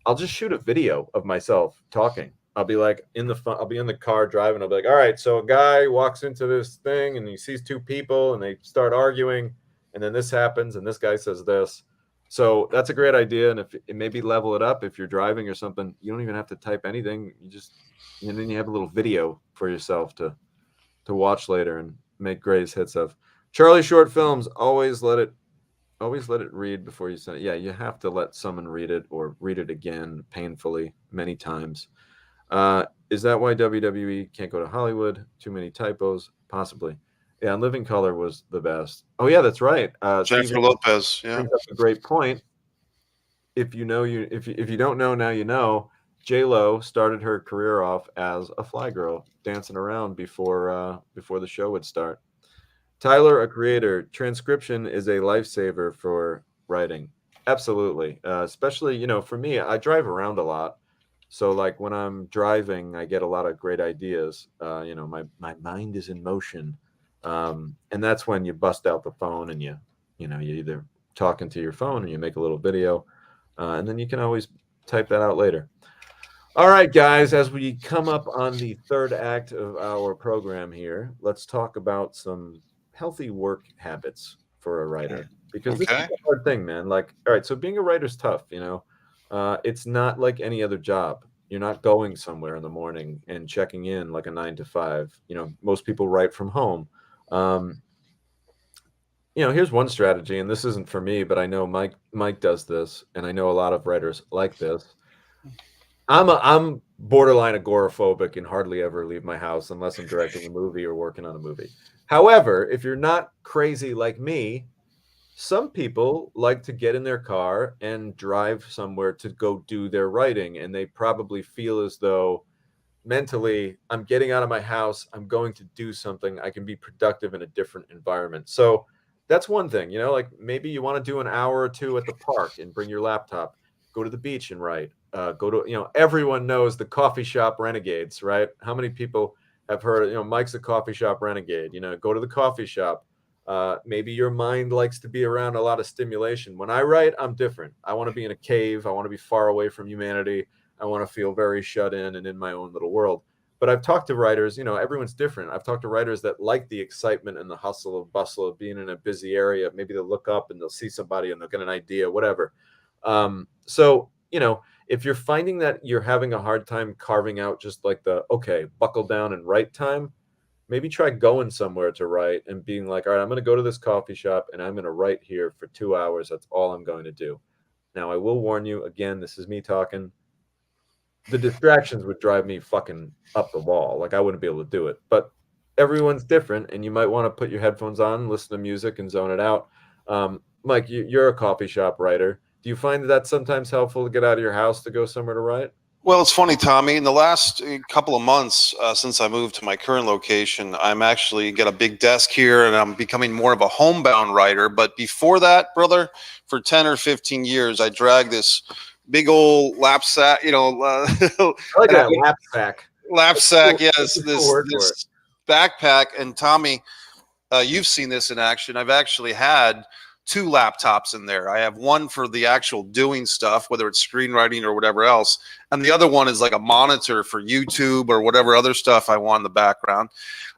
I'll just shoot a video of myself talking. I'll be like I'll be in the car driving. I'll be like, all right, so a guy walks into this thing and he sees two people and they start arguing, and then this happens and this guy says this. So that's a great idea. And if it maybe level it up, if you're driving or something, you don't even have to type anything. And then you have a little video for yourself to watch later and make greatest hits of. Charlie Short Films, always let it read before you send it. Yeah, you have to let someone read it or read it again painfully many times. Is that why WWE can't go to Hollywood? Too many typos? Possibly. Yeah, Living Color was the best. Oh yeah, that's right. Jennifer Lopez. Yeah, brings up a great point. If you don't know, now you know. J-Lo started her career off as a fly girl, dancing around before the show would start. Tyler, a creator. Transcription is a lifesaver for writing. Absolutely. Especially, for me, I drive around a lot. So like when I'm driving, I get a lot of great ideas. My mind is in motion. And that's when you bust out the phone and you either talking to your phone or you make a little video. And then you can always type that out later. All right, guys, as we come up on the third act of our program here, let's talk about some healthy work habits for a writer, because this is a hard thing, man. Like, all right, so being a writer's tough, it's not like any other job. You're not going somewhere in the morning and checking in like a 9 to 5. Most people write from home. Here's one strategy, and this isn't for me, but I know Mike does this, and I know a lot of writers like this. I'm borderline agoraphobic and hardly ever leave my house unless I'm directing a movie or working on a movie. However, if you're not crazy like me, some people like to get in their car and drive somewhere to go do their writing, and they probably feel as though mentally, I'm getting out of my house, I'm going to do something, I can be productive in a different environment. So that's one thing, like maybe you want to do an hour or two at the park and bring your laptop, go to the beach and write. Go to, everyone knows the coffee shop renegades, right? How many people have heard, Mike's a coffee shop renegade, go to the coffee shop. Maybe your mind likes to be around a lot of stimulation. When I write, I'm different. I want to be in a cave. I want to be far away from humanity. I want to feel very shut in and in my own little world. But I've talked to writers, everyone's different. I've talked to writers that like the excitement and the hustle and bustle of being in a busy area. Maybe they'll look up and they'll see somebody and they'll get an idea, whatever. So, if you're finding that you're having a hard time carving out just like buckle down and write time, maybe try going somewhere to write and being like, all right, I'm going to go to this coffee shop and I'm going to write here for 2 hours. That's all I'm going to do. Now, I will warn you, again, this is me talking. The distractions would drive me fucking up the wall. Like I wouldn't be able to do it, but everyone's different and you might want to put your headphones on, listen to music and zone it out. Mike, you're a coffee shop writer. Do you find that that's sometimes helpful to get out of your house to go somewhere to write? Well, it's funny, Tommy. In the last couple of months since I moved to my current location, I'm actually got a big desk here and I'm becoming more of a homebound writer. But before that, brother, for 10 or 15 years, I dragged this big old lapsack, I like that lapsack. Lapsack, yes. This backpack. And Tommy, you've seen this in action. I've actually had 2 laptops in there. I have one for the actual doing stuff, whether it's screenwriting or whatever else. And the other one is like a monitor for YouTube or whatever other stuff I want in the background.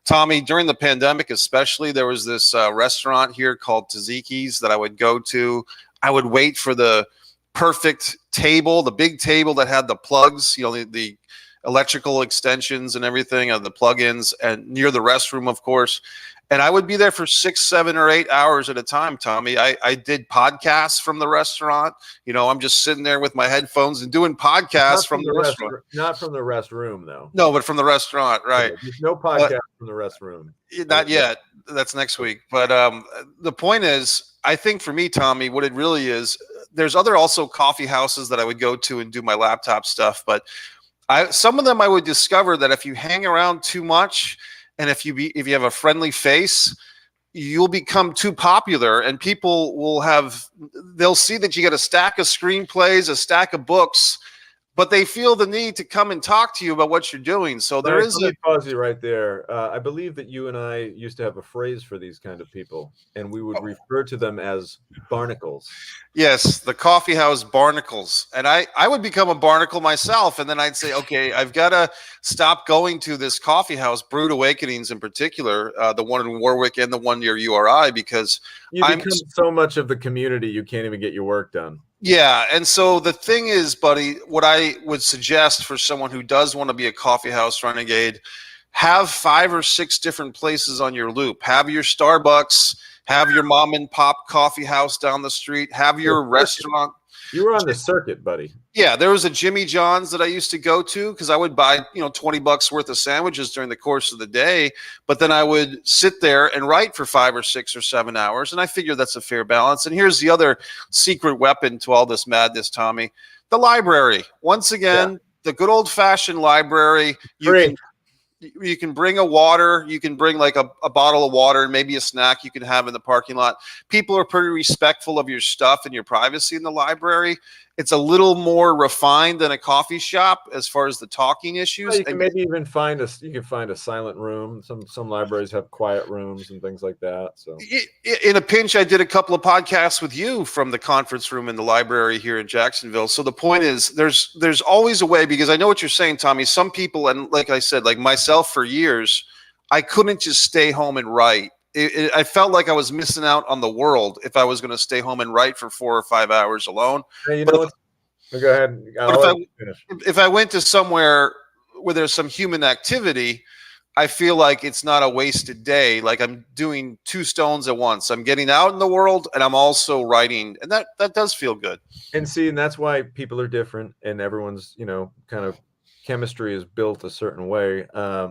Tommy, during the pandemic especially, there was this restaurant here called Tzatziki's that I would go to. I would wait for the perfect table, the big table that had the plugs, the electrical extensions and everything, the plugins, and near the restroom, of course. And I would be there for 6, 7, or 8 hours at a time, Tommy. I did podcasts from the restaurant. I'm just sitting there with my headphones and doing podcasts from the restaurant. Not from the restroom, though. No, but from the restaurant, right. There's no podcast from the restroom. Not yet. That's next week. But the point is, I think for me, Tommy, what it really is, there's other also coffee houses that I would go to and do my laptop stuff. But some of them I would discover that if you hang around too much, and if you have a friendly face, you'll become too popular and people they'll see that you got a stack of screenplays, a stack of books, but they feel the need to come and talk to you about what you're doing. So there is Let me pause you right there. I believe that you and I used to have a phrase for these kind of people, and we would refer to them as barnacles. Yes, the coffee house barnacles. And I would become a barnacle myself. And then I'd say, okay, I've got to stop going to this coffee house, Brewed Awakenings in particular, the one in Warwick and the one near URI, because you become so much of the community, you can't even get your work done. Yeah. And so the thing is, buddy, what I would suggest for someone who does want to be a coffee house renegade, have 5 or 6 different places on your loop. Have your Starbucks, have your mom and pop coffee house down the street, have your restaurant. You were on the circuit, buddy. Yeah, there was a Jimmy John's that I used to go to because I would buy, $20 worth of sandwiches during the course of the day. But then I would sit there and write for 5 or 6 or 7 hours. And I figure that's a fair balance. And here's the other secret weapon to all this madness, Tommy. The library. Once again, the good old fashioned library. You can bring a water. You can bring like a bottle of water and maybe a snack you can have in the parking lot. People are pretty respectful of your stuff and your privacy in the library. It's a little more refined than a coffee shop as far as the talking issues. Well, you can maybe even find a silent room. Some libraries have quiet rooms and things like that. So in a pinch, I did a couple of podcasts with you from the conference room in the library here in Jacksonville. So the point is, there's always a way, because I know what you're saying, Tommy. Some people, and like I said, like myself for years, I couldn't just stay home and write. I felt like I was missing out on the world if I was going to stay home and write for 4 or 5 hours alone. Hey, go ahead. If I went to somewhere where there's some human activity, I feel like it's not a wasted day. Like I'm doing 2 stones at once. I'm getting out in the world and I'm also writing, and that does feel good. And that's why people are different, and everyone's kind of chemistry is built a certain way.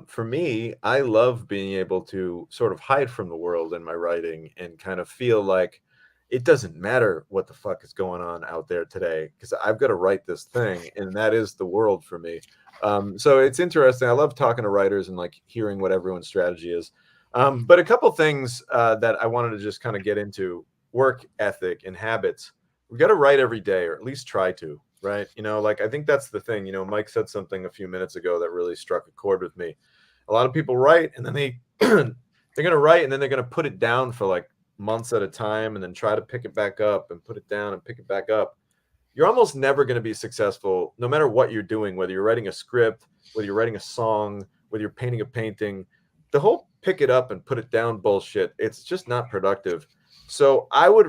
For me, I love being able to sort of hide from the world in my writing and kind of feel like it doesn't matter what the fuck is going on out there today, because I've got to write this thing, and that is the world for me. So it's interesting. I love talking to writers and like hearing what everyone's strategy is. But a couple things that I wanted to just kind of get into: work ethic and habits. We got to write every day, or at least try to. Right. I think that's the thing. Mike said something a few minutes ago that really struck a chord with me. A lot of people write, and then they're going to write, and then they're going to put it down for like months at a time, and then try to pick it back up and put it down and pick it back up. You're almost never going to be successful, no matter what you're doing, whether you're writing a script, whether you're writing a song, whether you're painting a painting. The whole pick it up and put it down bullshit, it's just not productive. So I would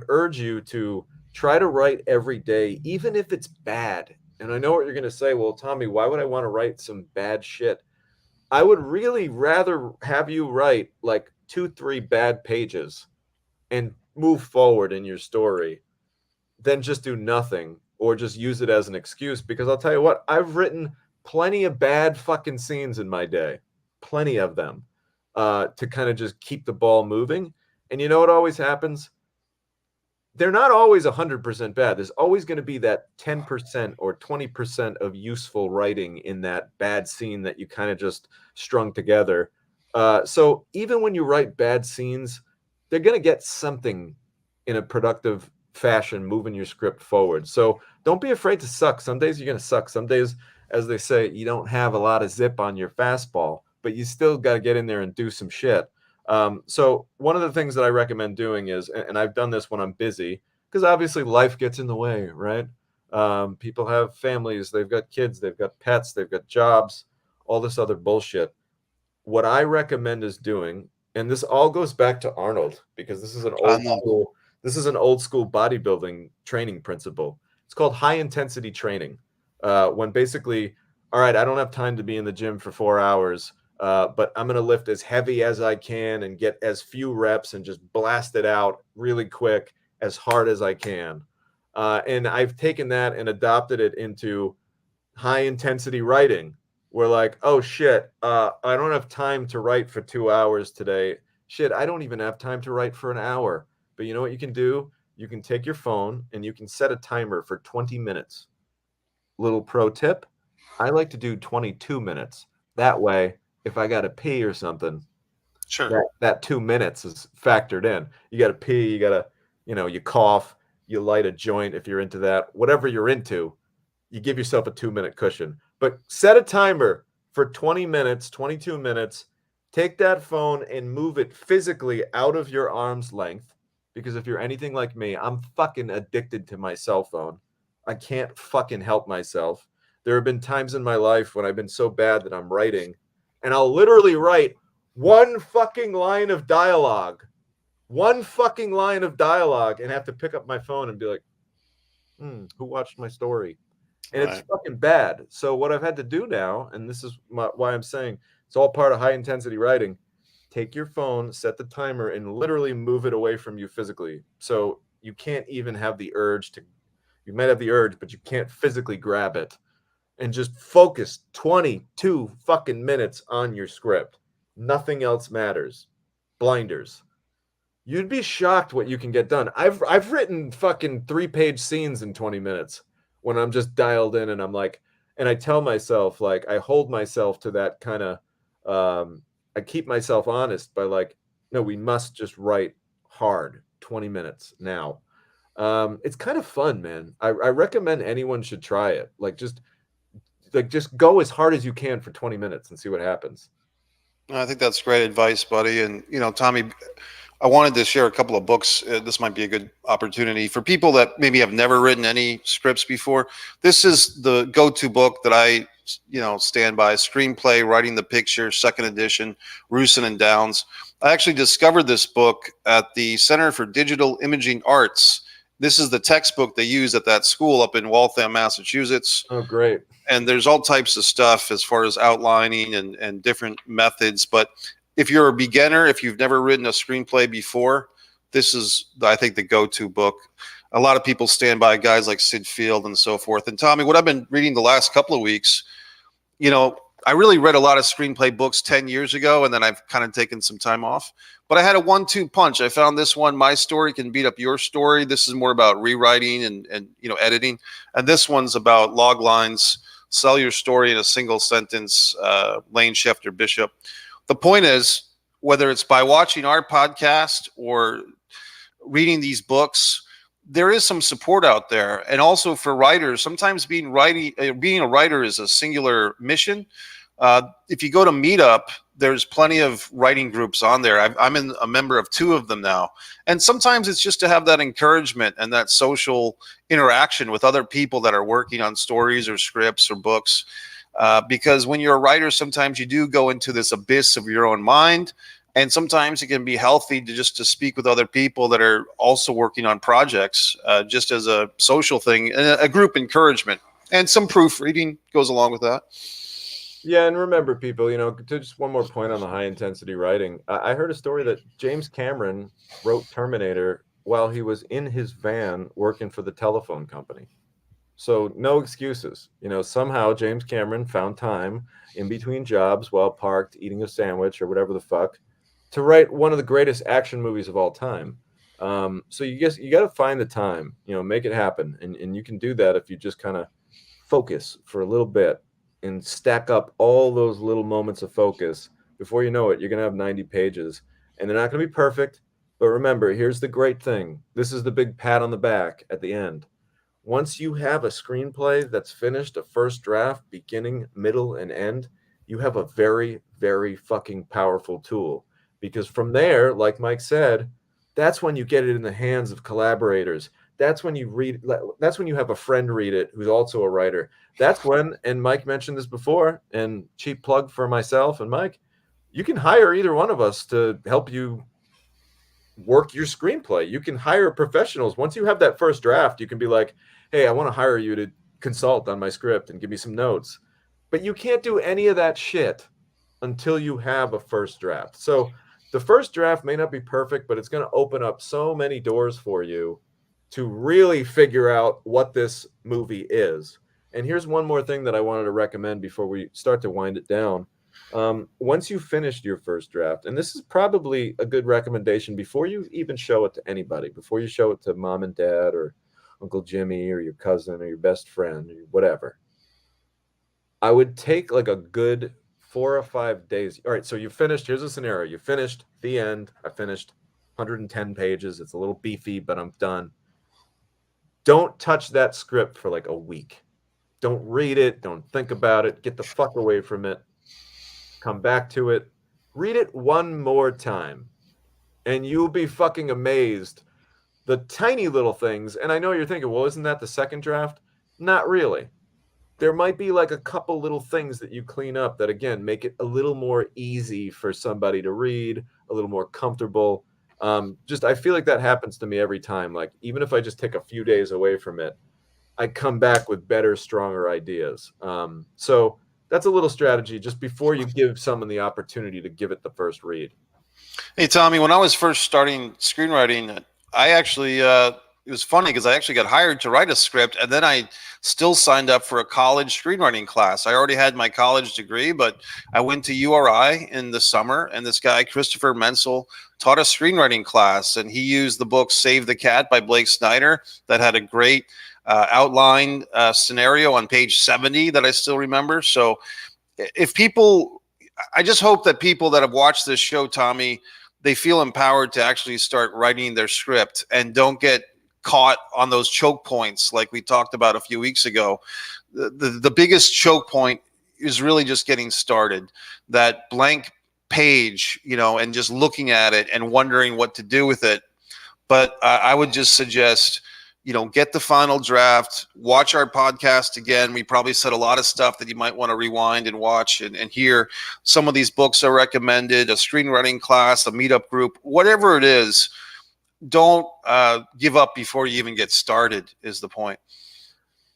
urge you to try to write every day, even if it's bad. And I know what you're going to say. Well, Tommy, why would I want to write some bad shit? I would really rather have you write like 2-3 bad pages and move forward in your story than just do nothing or just use it as an excuse. Because I'll tell you what, I've written plenty of bad fucking scenes in my day, plenty of them, to kind of just keep the ball moving. And you know what always happens? They're not always 100% bad. There's always going to be that 10% or 20% of useful writing in that bad scene that you kind of just strung together. So even when you write bad scenes, they're going to get something in a productive fashion moving your script forward. So don't be afraid to suck. Some days you're going to suck. Some days, as they say, you don't have a lot of zip on your fastball, but you still got to get in there and do some shit. So one of the things that I recommend doing is, and I've done this when I'm busy, because obviously life gets in the way, right? People have families, they've got kids, they've got pets, they've got jobs, all this other bullshit. What I recommend is doing, and this all goes back to Arnold, because this is an old school bodybuilding training principle. It's called high intensity training. When basically, all right, I don't have time to be in the gym for 4 hours. But I'm going to lift as heavy as I can and get as few reps and just blast it out really quick, as hard as I can. And I've taken that and adopted it into high intensity writing. We're like, oh shit, I don't have time to write for 2 hours today. Shit, I don't even have time to write for an hour. But you know what you can do? You can take your phone and you can set a timer for 20 minutes. Little pro tip, I like to do 22 minutes. That way, if I got to pee or something, sure, that 2 minutes is factored in. You got to pee, you got to, you cough, you light a joint if you're into that, whatever you're into, you give yourself a 2-minute cushion. But set a timer for 20 minutes, 22 minutes. Take that phone and move it physically out of your arm's length. Because if you're anything like me, I'm fucking addicted to my cell phone. I can't fucking help myself. There have been times in my life when I've been so bad that I'm writing, and I'll literally write one fucking line of dialogue, and have to pick up my phone and be like, who watched my story? And it's fucking bad. So what I've had to do now, and this is why I'm saying it's all part of high intensity writing, take your phone, set the timer, and literally move it away from you physically. So you can't even have the urge to, you might have the urge, but you can't physically grab it. And just focus 22 fucking minutes on your script. Nothing else matters. Blinders. You'd be shocked what you can get done. I've written fucking 3-page scenes in 20 minutes when I'm just dialed in, and I'm like, and I tell myself, like, I hold myself to that kind of I keep myself honest by like, no, we must just write hard 20 minutes now. It's kind of fun, man. I recommend anyone should try it. Just go as hard as you can for 20 minutes and see what happens. I think that's great advice, buddy. And, Tommy, I wanted to share a couple of books. This might be a good opportunity for people that maybe have never written any scripts before. This is the go-to book that I, stand by. Screenplay, Writing the Picture, second edition, Rusin and Downs. I actually discovered this book at the Center for Digital Imaging Arts. This is the textbook they use at that school up in Waltham, Massachusetts. Oh, great. And there's all types of stuff as far as outlining and different methods. But if you're a beginner, if you've never written a screenplay before, this is, I think, the go-to book. A lot of people stand by guys like Sid Field and so forth. And Tommy, what I've been reading the last couple of weeks, I really read a lot of screenplay books 10 years ago, and then I've kind of taken some time off. But I had a 1-2 punch. I found this one, My Story Can Beat Up Your Story. This is more about rewriting and editing. And this one's about log lines, sell your story in a single sentence, Lane Schefter Bishop. The point is, whether it's by watching our podcast or reading these books, there is some support out there. And also for writers, sometimes being a writer is a singular mission. If you go to Meetup, there's plenty of writing groups on there. I'm a member of 2 of them now. And sometimes it's just to have that encouragement and that social interaction with other people that are working on stories or scripts or books. Because when you're a writer, sometimes you do go into this abyss of your own mind. And sometimes it can be healthy to speak with other people that are also working on projects, just as a social thing, and a group encouragement. And some proofreading goes along with that. Yeah, and remember, people, to just one more point on the high intensity writing. I heard a story that James Cameron wrote Terminator while he was in his van working for the telephone company. So no excuses. Somehow James Cameron found time in between jobs while parked eating a sandwich or whatever the fuck to write one of the greatest action movies of all time. So you got to find the time, make it happen. And you can do that if you just kind of focus for a little bit and stack up all those little moments of focus. Before you know it, you're going to have 90 pages, and they're not going to be perfect. But remember, here's the great thing. This is the big pat on the back at the end. Once you have a screenplay that's finished, a first draft, beginning, middle, and end, you have a very, very fucking powerful tool. Because from there, like Mike said, that's when you get it in the hands of collaborators. That's when that's when you have a friend read it who's also a writer. That's when, and Mike mentioned this before, and cheap plug for myself and Mike, you can hire either one of us to help you work your screenplay. You can hire professionals. Once you have that first draft, you can be like, hey, I want to hire you to consult on my script and give me some notes. But you can't do any of that shit until you have a first draft. So the first draft may not be perfect, but it's going to open up so many doors for you to really figure out what this movie is. And here's one more thing that I wanted to recommend before we start to wind it down. Once you've finished your first draft, and this is probably a good recommendation before you even show it to anybody, before you show it to mom and dad or Uncle Jimmy or your cousin or your best friend or whatever, I would take like a good 4 or 5 days. All right, so you finished. Here's a scenario. You finished the end. I finished 110 pages. It's a little beefy, but I'm done. Don't touch that script for like a week. Don't read it. Don't think about it. Get the fuck away from it. Come back to it. Read it one more time, and you'll be fucking amazed. The tiny little things, and I know you're thinking, well, isn't that the second draft? Not really. There might be like a couple little things that you clean up that, again, make it a little more easy for somebody to read, a little more comfortable. Just I feel like that happens to me every time. Like, even if I just take a few days away from it, I come back with better, stronger ideas. So that's a little strategy just before you give someone the opportunity to give it the first read. Hey, Tommy, when I was first starting screenwriting, I actually, it was funny because I actually got hired to write a script, and then I still signed up for a college screenwriting class. I already had my college degree, but I went to URI in the summer, and this guy, Christopher Menzel, taught a screenwriting class, and he used the book Save the Cat by Blake Snyder that had a great outline scenario on page 70 that I still remember. So if people, I just hope that people that have watched this show, Tommy, they feel empowered to actually start writing their script and don't get caught on those choke points like we talked about a few weeks ago. The biggest choke point is really just getting started. That blank page, you know, and just looking at it and wondering what to do with it. But I would just suggest, you know, get the final draft, watch our podcast again. We probably said a lot of stuff that you might want to rewind and watch and hear. Some of these books are recommended, a screenwriting class, a meetup group, whatever it is. Don't give up before you even get started is the point.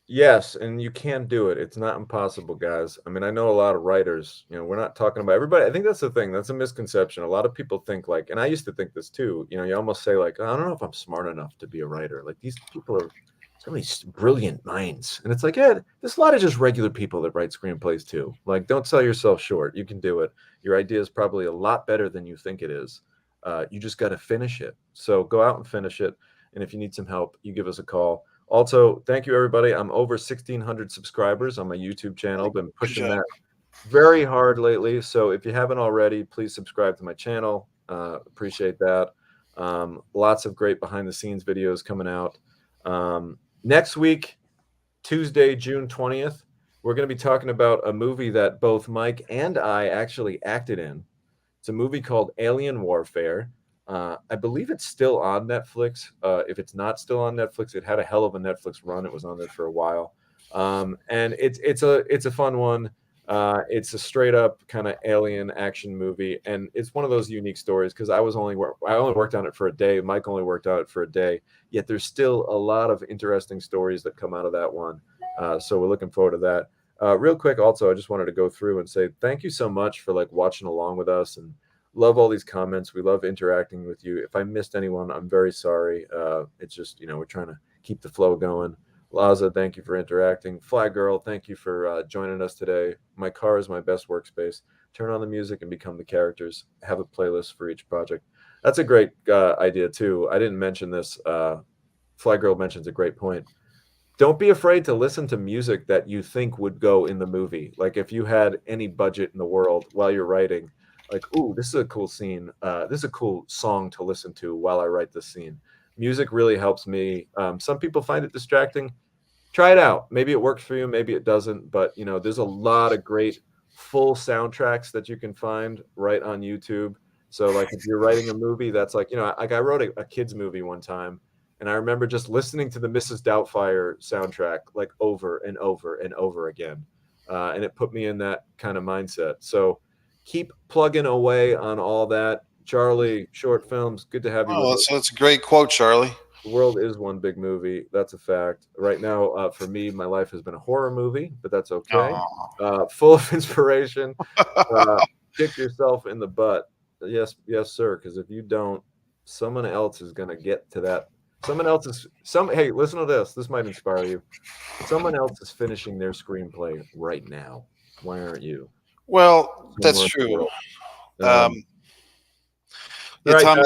Yes, and you can do it. It's not impossible, guys. I mean, I know a lot of writers, you know, we're not talking about everybody. I think that's the thing. That's a misconception. A lot of people think like, and I used to think this too, you know, you almost say like, I don't know if I'm smart enough to be a writer. Like these people are so many brilliant minds. And it's like, yeah, there's a lot of just regular people that write screenplays too. Like, don't sell yourself short. You can do it. Your idea is probably a lot better than you think it is. You just got to finish it. So go out and finish it. And if you need some help, you give us a call. Also, thank you, everybody. I'm over 1,600 subscribers on my YouTube channel. Been pushing that very hard lately. So if you haven't already, please subscribe to my channel. Appreciate that. Lots of great behind-the-scenes videos coming out. Next week, Tuesday, June 20th, we're going to be talking about a movie that both Mike and I actually acted in. It's a movie called Alien Warfare. I believe it's still on Netflix. If it's not still on Netflix, it had a hell of a Netflix run. It was on there for a while, and it's a fun one. It's a straight up kind of alien action movie, and it's one of those unique stories because I only worked on it for a day. Mike only worked on it for a day. Yet there's still a lot of interesting stories that come out of that one. So we're looking forward to that. Real quick, also, I just wanted to go through and say thank you so much for like watching along with us and love all these comments. We love interacting with you. If I missed anyone, I'm very sorry. It's just, you know, we're trying to keep the flow going. Laza, thank you for interacting. Fly Girl, thank you for joining us today. My car is my best workspace. Turn on the music and become the characters. Have a playlist for each project. That's a great idea too. I didn't mention this. Fly Girl mentions a great point. Don't be afraid to listen to music that you think would go in the movie. Like if you had any budget in the world while you're writing, like, ooh, this is a cool scene. This is a cool song to listen to while I write this scene. Music really helps me. Some people find it distracting. Try it out. Maybe it works for you. Maybe it doesn't. But, you know, there's a lot of great full soundtracks that you can find right on YouTube. So, like, if you're writing a movie that's like, you know, like I wrote a kid's movie one time, and I remember just listening to the Mrs. Doubtfire soundtrack like over and over and over again. And it put me in that kind of mindset. So, keep plugging away on all that. Charlie, short films, good to have you. Oh, that's a great quote, Charlie. The world is one big movie. That's a fact. Right now, for me, my life has been a horror movie, but that's okay. Full of inspiration. Kick yourself in the butt. Yes, sir. Because if you don't, someone else is going to get to that. Hey, listen to this. This might inspire you. Someone else is finishing their screenplay right now. Why aren't you? Well, that's true. Yeah, right, Tom,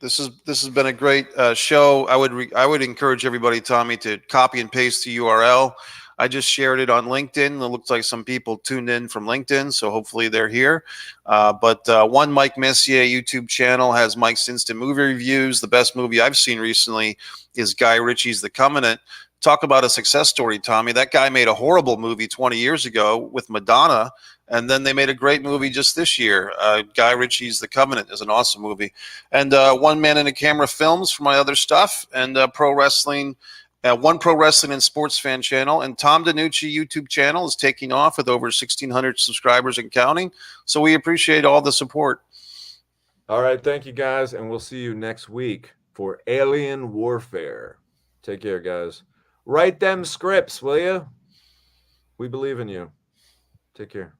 this has been a great show. I would encourage everybody, Tommy, to copy and paste the URL. I just shared it on LinkedIn. It looks like some people tuned in from LinkedIn, so hopefully they're here. But one Mike Messier YouTube channel has Mike's instant movie reviews. The best movie I've seen recently is Guy Ritchie's The Covenant. talk about a success story, Tommy. That guy made a horrible movie 20 years ago with Madonna, and then they made a great movie just this year. Guy Ritchie's The Covenant is an awesome movie. And One Man and a Camera Films for my other stuff, and Pro Wrestling. One Pro Wrestling and Sports Fan channel, and Tom DiNucci YouTube channel is taking off with over 1,600 subscribers and counting. So we appreciate all the support. All right, thank you guys, and we'll see you next week for Alien Warfare. Take care, guys. Write them scripts, will you? We believe in you. Take care.